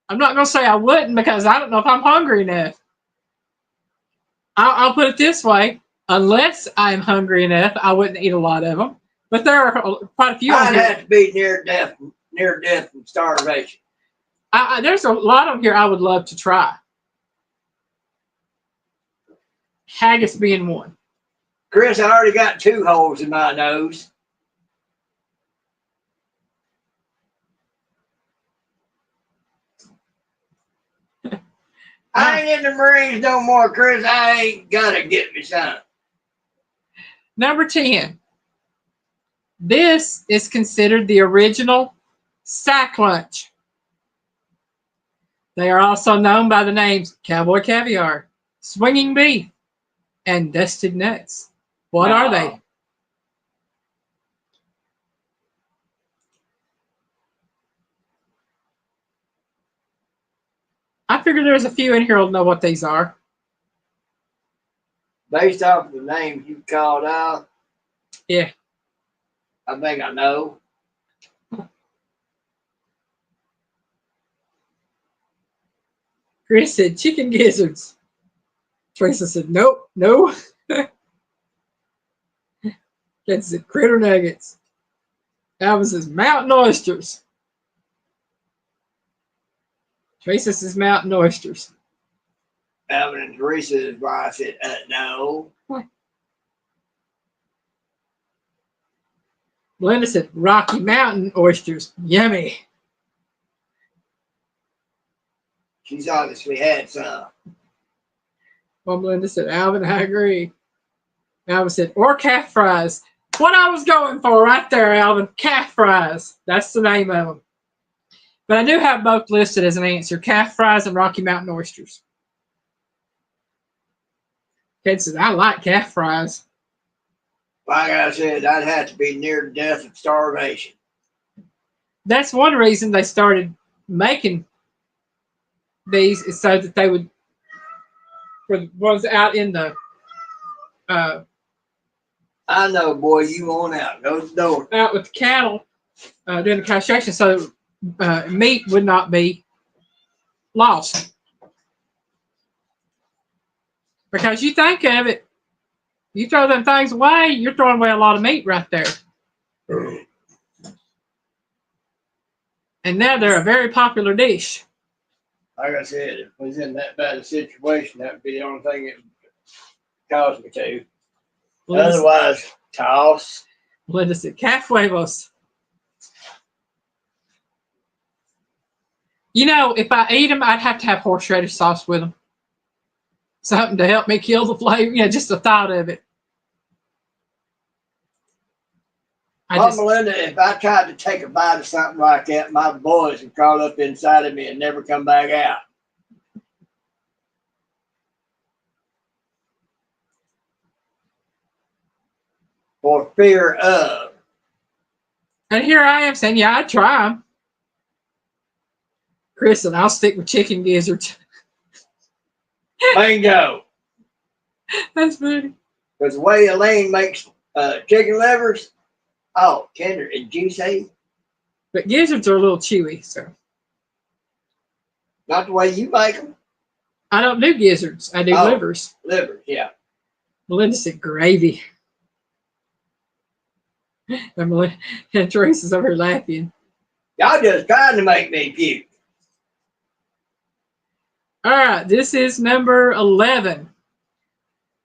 I'm not going to say I wouldn't because I don't know if I'm hungry enough. I'll put it this way. Unless I'm hungry enough, I wouldn't eat a lot of them. But there are quite a few. I'd have to be near death from starvation. There's a lot on here I would love to try. Haggis being one. Chris, I already got 2 holes in my nose. I ain't in the Marines no more, Chris. I ain't gotta get me some. Number 10. This is considered the original sack lunch. They are also known by the names Cowboy Caviar, Swinging Beef, and Dusted Nuts. What are they? I figure there's a few in here who'll know what these are. Based off of the names you called out, Yeah. I think I know. Chris said chicken gizzards. Teresa said nope, no. Ken said critter nuggets. Alvin says mountain oysters. Teresa says mountain oysters. Alvin and Teresa is why I said no. Melinda said Rocky Mountain oysters. Yummy. She's obviously had some. Well, Melinda said, Alvin, I agree. Alvin said, or calf fries. What I was going for right there, Alvin. Calf fries. That's the name of them. But I do have both listed as an answer. Calf fries and Rocky Mountain oysters. Ted said, I like calf fries. Like I said, I'd have to be near death of starvation. That's one reason they started making these, is so that they would, for the ones out in the I know, boy, you on out. Go to the door. out with the cattle during the castration, so meat would not be lost. Because you think of it, you throw them things away, you're throwing away a lot of meat right there. And now they're a very popular dish. Like I said, if I was in that bad a situation, that would be the only thing that would cause me to. Otherwise, toss. What is it? Calf huevos. You know, if I eat them, I'd have to have horseradish sauce with them. Something to help me kill the flavor. Yeah, just the thought of it. Melinda, if I tried to take a bite of something like that, my boys would crawl up inside of me and never come back out. For fear of. And here I am saying, yeah, I'd try them. Chris said, I'll stick with chicken gizzards. Bingo. That's funny. Because the way Elaine makes chicken livers, oh, tender and juicy. But gizzards are a little chewy, so. Not the way you make them. I don't do gizzards. I do livers. Livers, yeah. Melinda said gravy. And Teresa's over here laughing. Y'all just trying to make me puke. All right, this is number 11.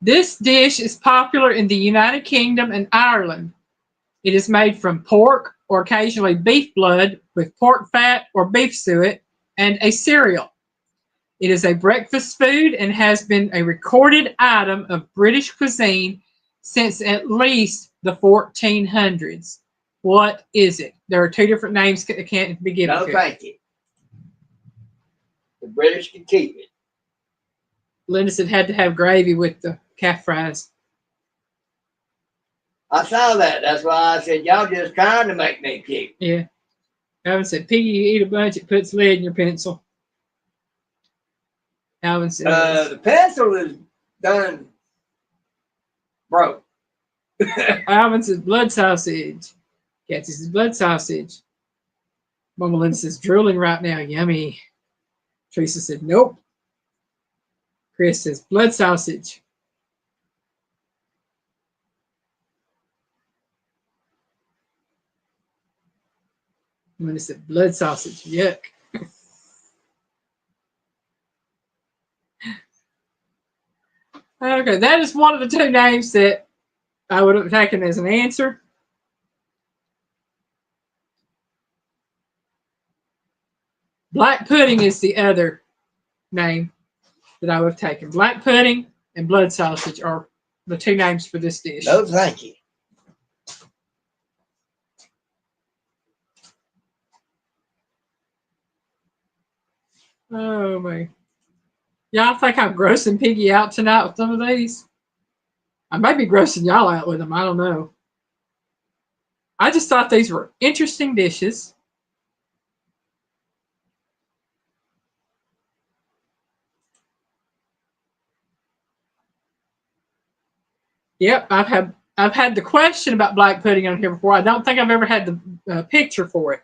This dish is popular in the United Kingdom and Ireland. It is made from pork or occasionally beef blood with pork fat or beef suet and a cereal. It is a breakfast food and has been a recorded item of British cuisine since at least the 1400s. What is it? There are two different names that can't be given. No, thank you. The British can keep it. Linda said had to have gravy with the calf fries. I saw that. That's why I said, y'all just trying to make me puke. Yeah. Alvin said, Piggy, you eat a bunch, it puts lead in your pencil. Alvin said, the pencil is done broke. Alvin says, blood sausage. Kathy says, blood sausage. Mama Linda says, drooling right now, yummy. Teresa said, nope. Chris says, blood sausage. Linda said, blood sausage, yuck. Okay, that is one of the two names that I would have taken as an answer. Black pudding is the other name that I would have taken. Black pudding and blood sausage are the two names for this dish. No, thank you. Oh, man. Y'all think I'm grossing Piggy out tonight with some of these? I might be grossing y'all out with them. I don't know. I just thought these were interesting dishes. Yep, I've had the question about black pudding on here before. I don't think I've ever had the picture for it.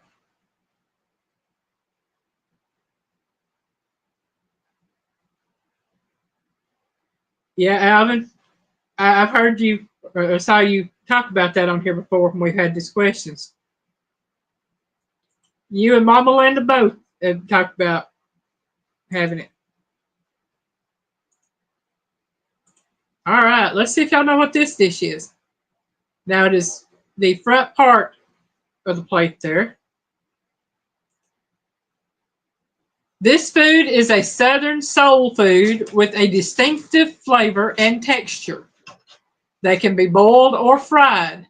Yeah, Alvin, I've heard you or saw you talk about that on here before when we've had these questions. You and Mama Linda both have talked about having it. All right, let's see if y'all know what this dish is. Now it is the front part of the plate there. This food is a southern soul food with a distinctive flavor and texture. They can be boiled or fried.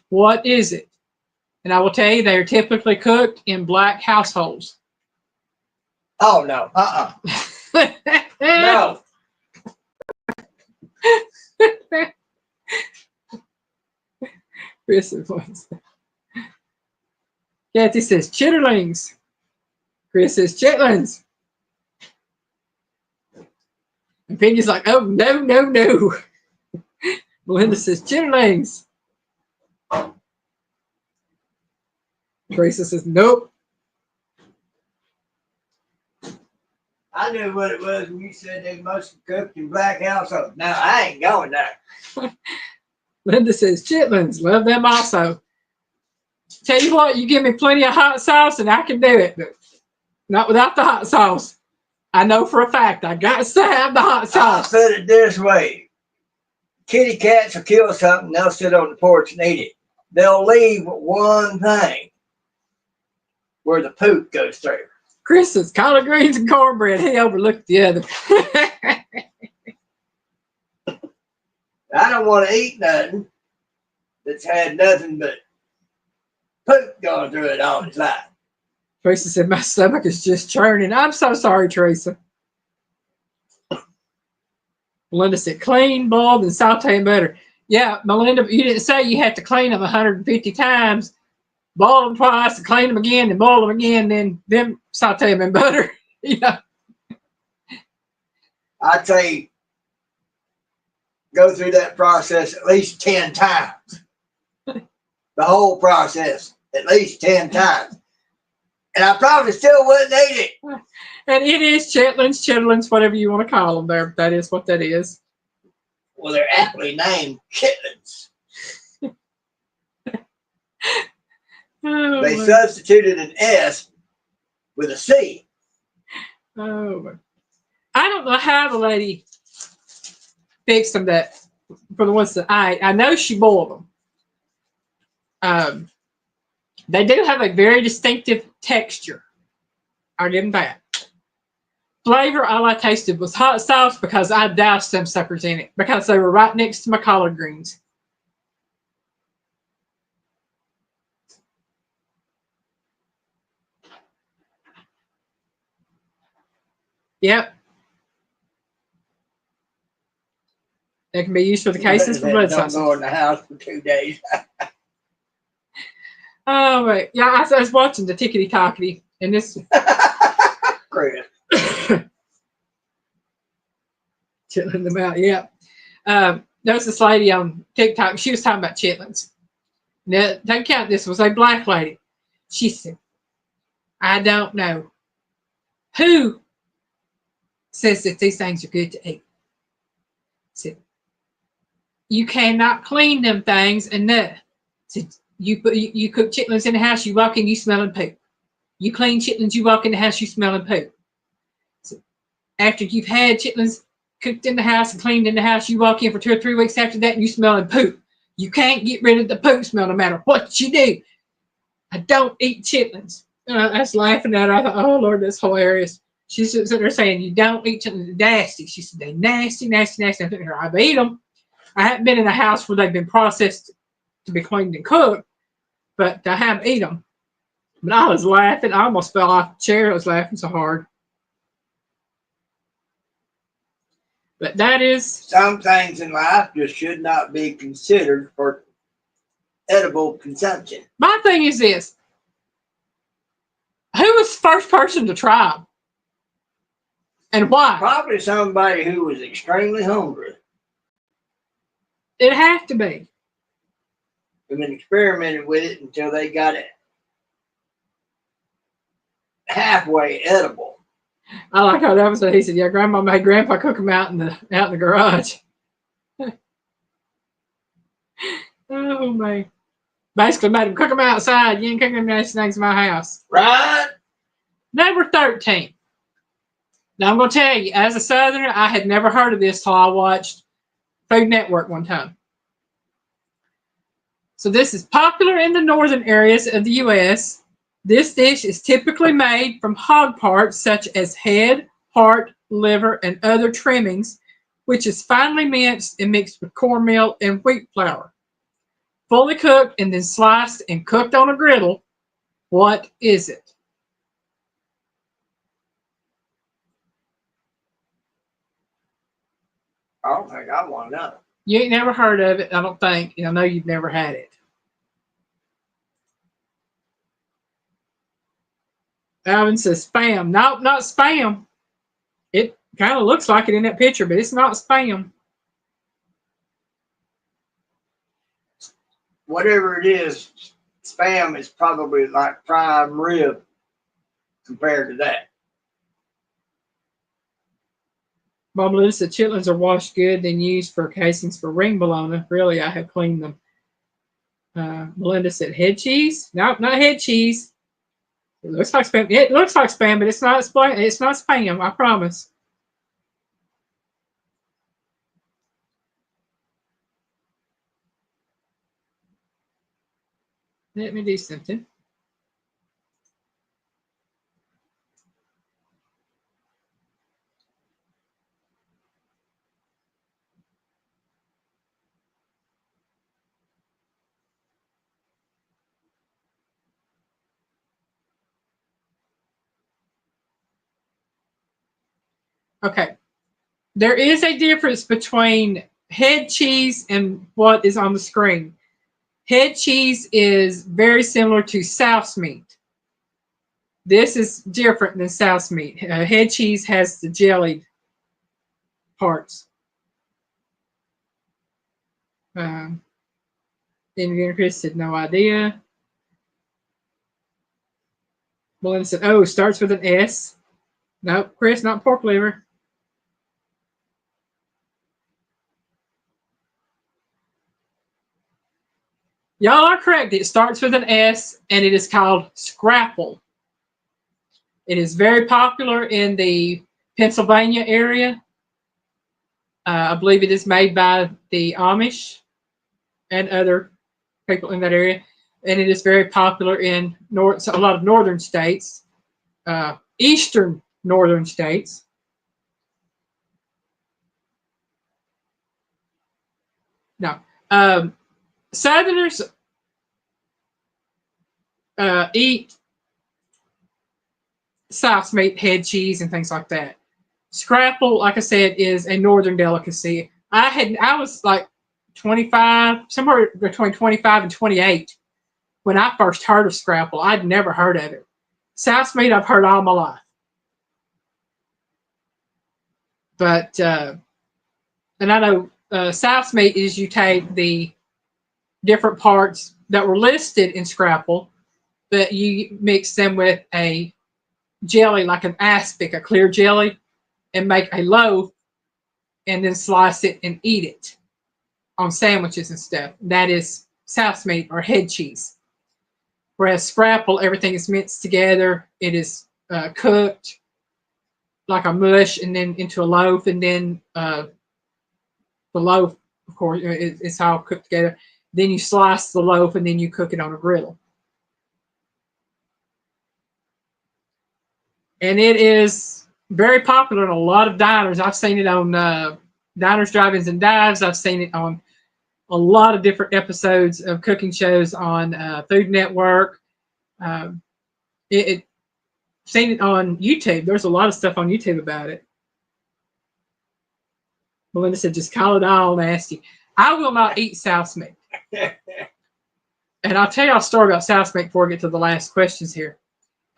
What is it? And I will tell you, they are typically cooked in black households. Oh, no. No. Chris is Kathy says chitterlings. Chris says chitlins. And Penny's like, oh, no, no, no. Melinda says chitterlings. Teresa says, nope. I knew what it was when you said they must have cooked in black household. No, I ain't going there. Linda says chitlins. Love them also. Tell you what, you give me plenty of hot sauce and I can do it, but not without the hot sauce. I know for a fact I got to have the hot sauce. I'll put it this way. Kitty cats will kill something, they'll sit on the porch and eat it. They'll leave one thing where the poop goes through. Chris says collard greens and cornbread. He overlooked the other. I don't want to eat nothing that's had nothing but poop going through it all its life. Teresa said, my stomach is just churning. I'm so sorry, Teresa. Melinda said, clean, boiled, and saute in butter. Yeah, Melinda, you didn't say you had to clean them 150 times, boil them twice, and clean them again, and boil them again, then saute them in butter. Yeah. I'd say go through that process at least 10 times. The whole process, at least 10 times. And I probably still wouldn't eat it. And it is chitlins, whatever you want to call them there. That is what that is. Well, they're aptly named chitlins. Oh, they substituted an S with a C. Oh, I don't know how the lady fixed them that for the ones that I know she boiled them. They do have a very distinctive texture. I'll give them that. Flavor, all I tasted was hot sauce because I doused them suckers in it because they were right next to my collard greens. Yep. They can be used for the cases for blood sausage. Don't go in the house for 2 days. Oh, wait. Yeah, I was watching the Tickety Tockety, and this. Chris. Chitlin them out, yeah. There was this lady on TikTok. She was talking about chitlins. Now, don't count this. Was a black lady. She said, I don't know who says that these things are good to eat. Said, you cannot clean them things enough. Said, you cook chitlins in the house, you walk in, you smelling poop. You clean chitlins, you walk in the house, you smelling poop. Said, after you've had chitlins cooked in the house and cleaned in the house, you walk in for 2 or 3 weeks after that and you smelling poop. You can't get rid of the poop smell no matter what you do. I don't eat chitlins. And I was laughing at her. I thought, oh, Lord, that's hilarious. She's sitting there saying, you don't eat chitlins. They're nasty. She said, they're nasty, nasty, nasty. I'm thinking, I've eaten them. I haven't been in a house where they've been processed to be cleaned and cooked, but I haven't eaten them. But I was laughing. I almost fell off the chair. I was laughing so hard. But that is... Some things in life just should not be considered for edible consumption. My thing is this. Who was the first person to try them? And why? Probably somebody who was extremely hungry. It'd have to be. And then experimented with it until they got it halfway edible. I like how that was what he said. Yeah, Grandma made Grandpa cook them out in the garage. Oh man! Basically made him cook them outside. You ain't cooking them nice things in my house. Right? Number 13. Now I'm going to tell you, as a Southerner, I had never heard of this till I watched Food Network one time. So this is popular in the northern areas of the U.S. This dish is typically made from hog parts such as head, heart, liver, and other trimmings, which is finely minced and mixed with cornmeal and wheat flour. Fully cooked and then sliced and cooked on a griddle. What is it? I don't think I want to know. You ain't never heard of it, I don't think. I know you've never had it. Alvin says spam. Nope, not spam. It kind of looks like it in that picture, but it's not spam. Whatever it is, spam is probably like prime rib compared to that. Bob Lewis said chitlins are washed good, then used for casings for ring bologna. Really, I have cleaned them. Melinda said head cheese. Nope, not head cheese. It looks like spam. It looks like spam, but it's not spam. It's not spam. I promise. Let me do something. Okay. There is a difference between head cheese and what is on the screen. Head cheese is very similar to souse meat. This is different than souse meat. Head cheese has the jellied parts. Indiana Chris said no idea. Melinda said, oh, starts with an S. Nope, Chris, not pork liver. Y'all are correct. It starts with an S and it is called scrapple. It is very popular in the Pennsylvania area. I believe it is made by the Amish and other people in that area. And it is very popular in a lot of northern states, eastern northern states. No. Southerners eat souse meat, head cheese, and things like that. Scrapple, like I said, is a northern delicacy. I was like 25, somewhere between 25 and 28 when I first heard of scrapple. I'd never heard of it. Souse meat I've heard all my life. But and I know souse meat is you take the different parts that were listed in scrapple, but you mix them with a jelly like an aspic, a clear jelly, and make a loaf and then slice it and eat it on sandwiches and stuff. That is souse meat or head cheese. Whereas scrapple, everything is minced together. It is cooked like a mush and then into a loaf, and then the loaf, of course, it's all cooked together. Then you slice the loaf and then you cook it on a griddle. And it is very popular in a lot of diners. I've seen it on Diners, Drive-Ins, and Dives. I've seen it on a lot of different episodes of cooking shows on Food Network. Seen it on YouTube. There's a lot of stuff on YouTube about it. Melinda said, just call it all nasty. I will not eat souse meat. And I'll tell you a story about souse meat before I get to the last questions here.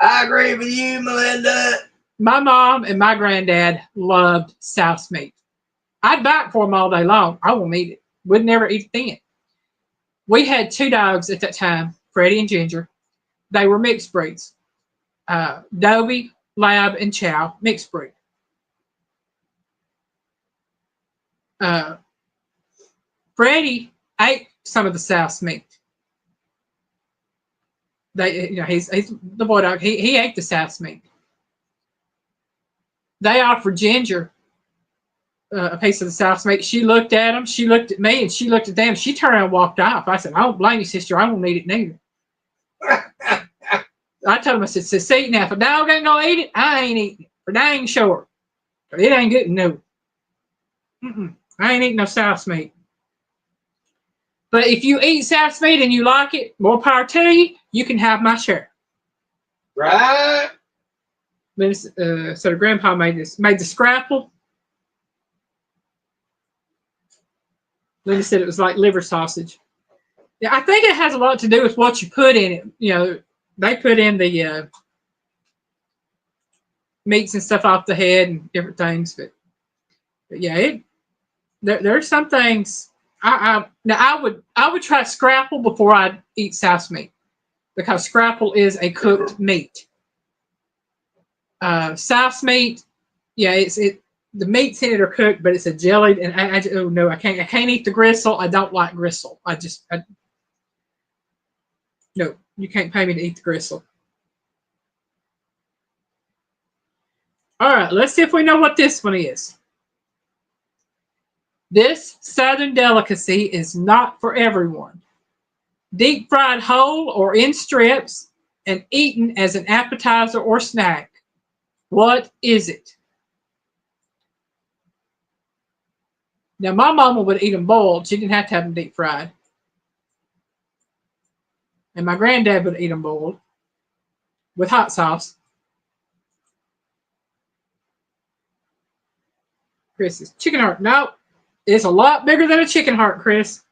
I agree with you, Melinda. My mom and my granddad loved souse meat. I'd buy it for them all day long. I won't eat it. Would never eat it then. We had two dogs at that time, Freddie and Ginger. They were mixed breeds. Dobie, Lab, and Chow, mixed breed. Freddie ate some of the souse meat. He's the boy dog. He ate the souse meat. They offered Ginger a piece of the souse meat. She looked at him. She looked at me, and she looked at them. She turned around and walked off. I said, "I don't blame you, sister. I won't eat it neither." I told him, I said, "See now, if a dog ain't gonna eat it, I ain't eating it for dang sure. It ain't good. No, I ain't eating no souse meat." But if you eat souse meat and you like it, more power to you. You can have my share. Right? So Grandpa made the scrapple. Linda said it was like liver sausage. Yeah, I think it has a lot to do with what you put in it. You know, they put in the meats and stuff off the head and different things, but yeah, there's some things. I would try scrapple before I'd eat souse meat because scrapple is a cooked meat. Souse meat, yeah, the meats in it are cooked, but it's a jellied, and oh no, I can't eat the gristle. I don't like gristle. No, you can't pay me to eat the gristle. All right, let's see if we know what this one is. This southern delicacy is not for everyone. Deep fried whole or in strips and eaten as an appetizer or snack. What is it? Now, my mama would eat them boiled. She didn't have to have them deep fried. And my granddad would eat them boiled with hot sauce. Chris is chicken heart. No, it's a lot bigger than a chicken heart, Chris.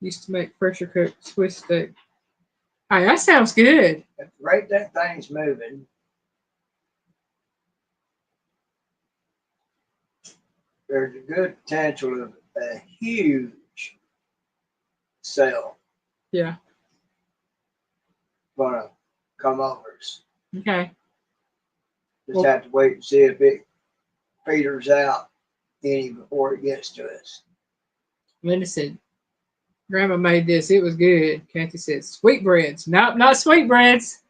Used to make pressure cooked Swiss steak. Hey, that sounds good. At the rate that thing's moving, there's a good potential of a huge sale Yeah. gonna come over us. Okay. Just have to wait and see if it peters out any before it gets to us. Linda said, Grandma made this. It was good. Kathy said, sweetbreads. Nope, not sweetbreads.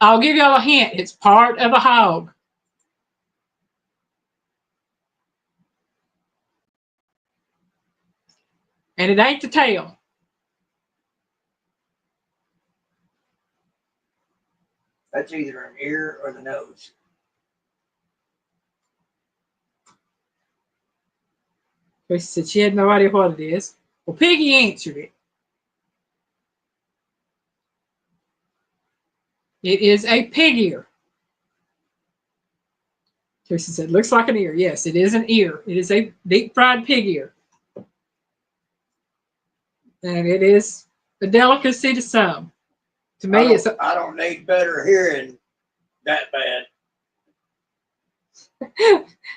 I'll give y'all a hint. It's part of a hog. And it ain't the tail. That's either an ear or the nose. Tracy said she had no idea what it is. Well, Piggy answered it. It is a pig ear. Tracy said, looks like an ear. Yes, it is an ear. It is a deep fried pig ear. And it is a delicacy to some. To me, I don't need better hearing that bad.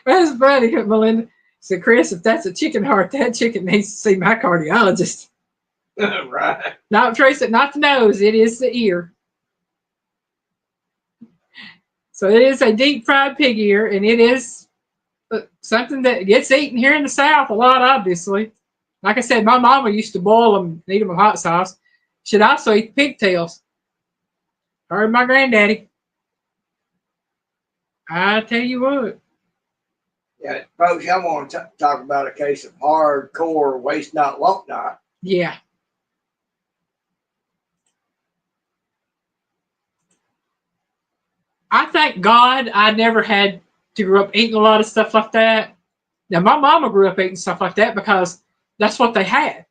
That's funny, Melinda. Said, Chris, if that's a chicken heart, that chicken needs to see my cardiologist. Right. Not Tracy, not the nose. It is the ear. So it is a deep fried pig ear, and it is something that gets eaten here in the South a lot, obviously. Like I said, my mama used to boil them and eat them with hot sauce. She'd also eat the pigtails. Her and my granddaddy. I tell you what. Yeah, folks, I want to talk about a case of hardcore waste not, want not. Yeah. I thank God I never had to grow up eating a lot of stuff like that. Now, my mama grew up eating stuff like that because that's what they had.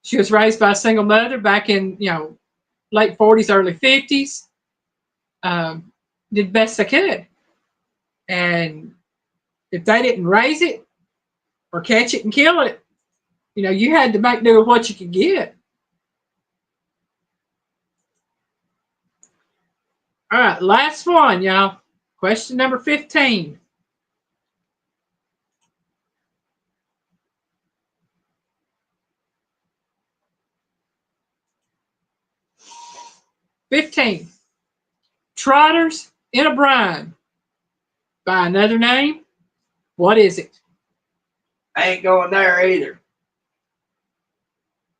She was raised by a single mother back in, late 40s, early 50s. Did the best they could. And if they didn't raise it or catch it and kill it, you had to make do with what you could get. All right, last one, y'all. Question number 15. Trotters in a brine. By another name, what is it? I ain't going there either.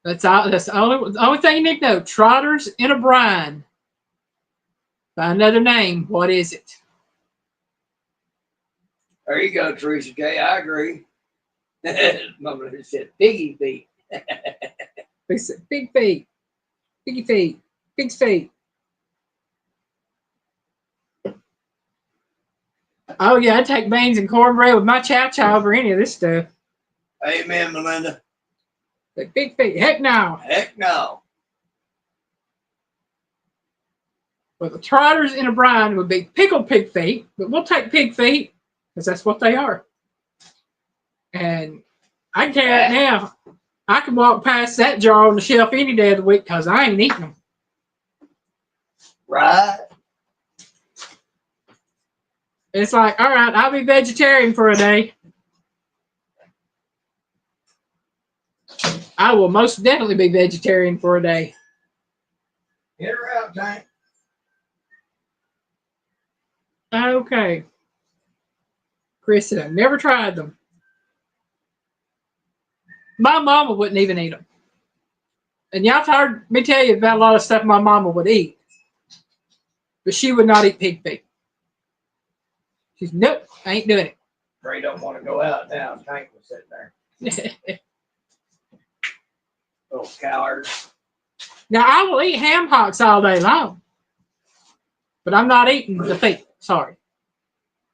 That's all. That's the only thing you need to know. Trotters in a brine. By another name, what is it? There you go, Teresa J. I agree. Mama said piggy feet. They said big feet, piggy feet, pig's feet. Oh yeah, I'd take beans and cornbread with my chow chow over any of this stuff. Amen, Melinda. But big feet, heck no. Heck no. Well, the trotters in a brine would be pickled pig feet, but we'll take pig feet because that's what they are. And I can tell you right now, I can walk past that jar on the shelf any day of the week because I ain't eating them. Right. It's like, all right, I'll be vegetarian for a day. I will most definitely be vegetarian for a day. Get her out, Tank. Okay. Chris said, I've never tried them. My mama wouldn't even eat them. And y'all have heard me tell you about a lot of stuff my mama would eat. But she would not eat pig feet. She's, nope, I ain't doing Ray don't want to go out now. Tank was sitting there. it. Little coward. Now, I will eat ham hocks all day long. But I'm not eating the feet. Sorry.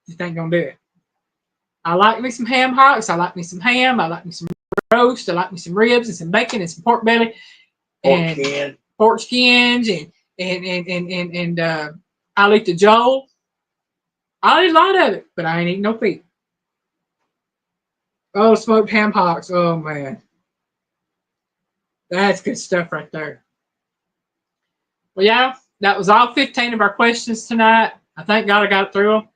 Just ain't going to do it. I like me some ham hocks. I like me some ham. I like me some roast. I like me some ribs and some bacon and some pork belly. And pork skins and I'll eat the joel. I'll eat a lot of it, but I ain't eating no feet. Oh, smoked ham hocks. Oh, man. That's good stuff right there. Well, yeah, that was all 15 of our questions tonight. I thank God I got through them.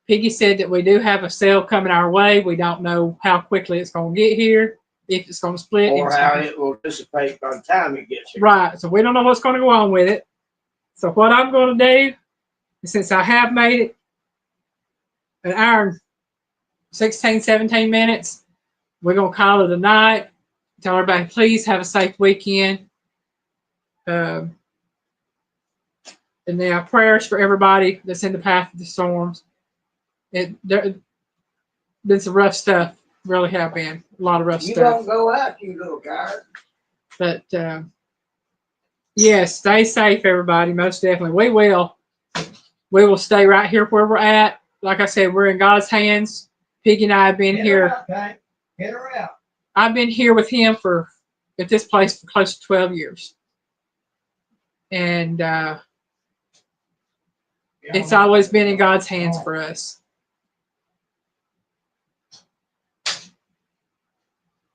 Piggy said that we do have a sale coming our way. We don't know how quickly it's going to get here, if it's going to split. Or how it will dissipate by the time it gets here. Right. So we don't know what's going to go on with it. So what I'm going to do, since I have made it an hour and 16, 17 minutes, we're going to call it a night. Tell everybody, please have a safe weekend. And now prayers for everybody that's in the path of the storms. Been some rough stuff. Really have been. A lot of rough stuff. You won't go out, you little coward. But yes, stay safe, everybody. Most definitely. We will. We will stay right here where we're at. Like I said, we're in God's hands. Piggy and I have been here. Get her out. I've been here with him at this place for close to 12 years. And it's always been in God's hands for us.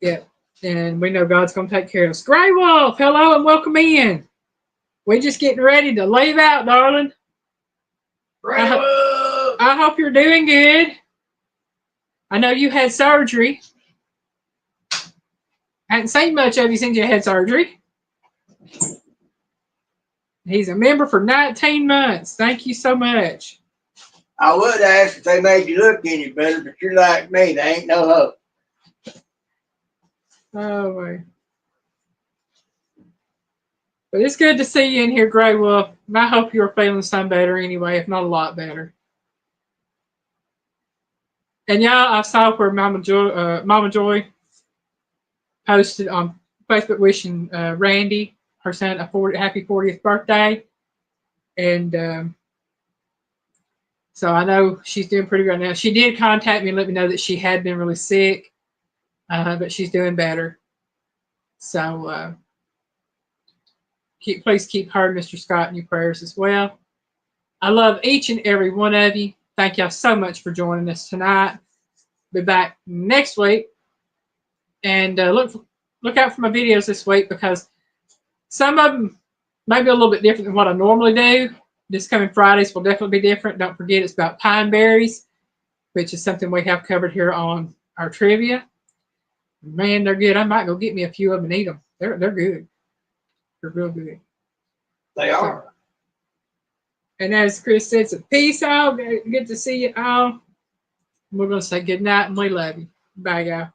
Yep. And we know God's going to take care of us. Grey Wolf, hello and welcome in. We're just getting ready to leave out, darling. I hope you're doing good. I know you had surgery. I hadn't seen much of you since you had surgery. He's a member for 19 months. Thank you so much. I would ask if they made you look any better, but you're like me. There ain't no hope. Oh, boy. But it's good to see you in here, Grey Wolf. And I hope you're feeling some better anyway, if not a lot better. And yeah, I saw where Mama Joy posted on Facebook wishing Randy, her son, a happy 40th birthday. And so I know she's doing pretty good now. She did contact me and let me know that she had been really sick, but she's doing better. So please keep her and Mr. Scott in your prayers as well. I love each and every one of you. Thank y'all so much for joining us tonight. Be back next week. And look out for my videos this week because some of them may be a little bit different than what I normally do. This coming Fridays will definitely be different. Don't forget it's about pine berries, which is something we have covered here on our trivia. Man, they're good. I might go get me a few of them and eat them. They're good. They're real good. They are. And as Chris said, so peace out. Good to see you all. We're going to say good night and we love you. Bye, y'all.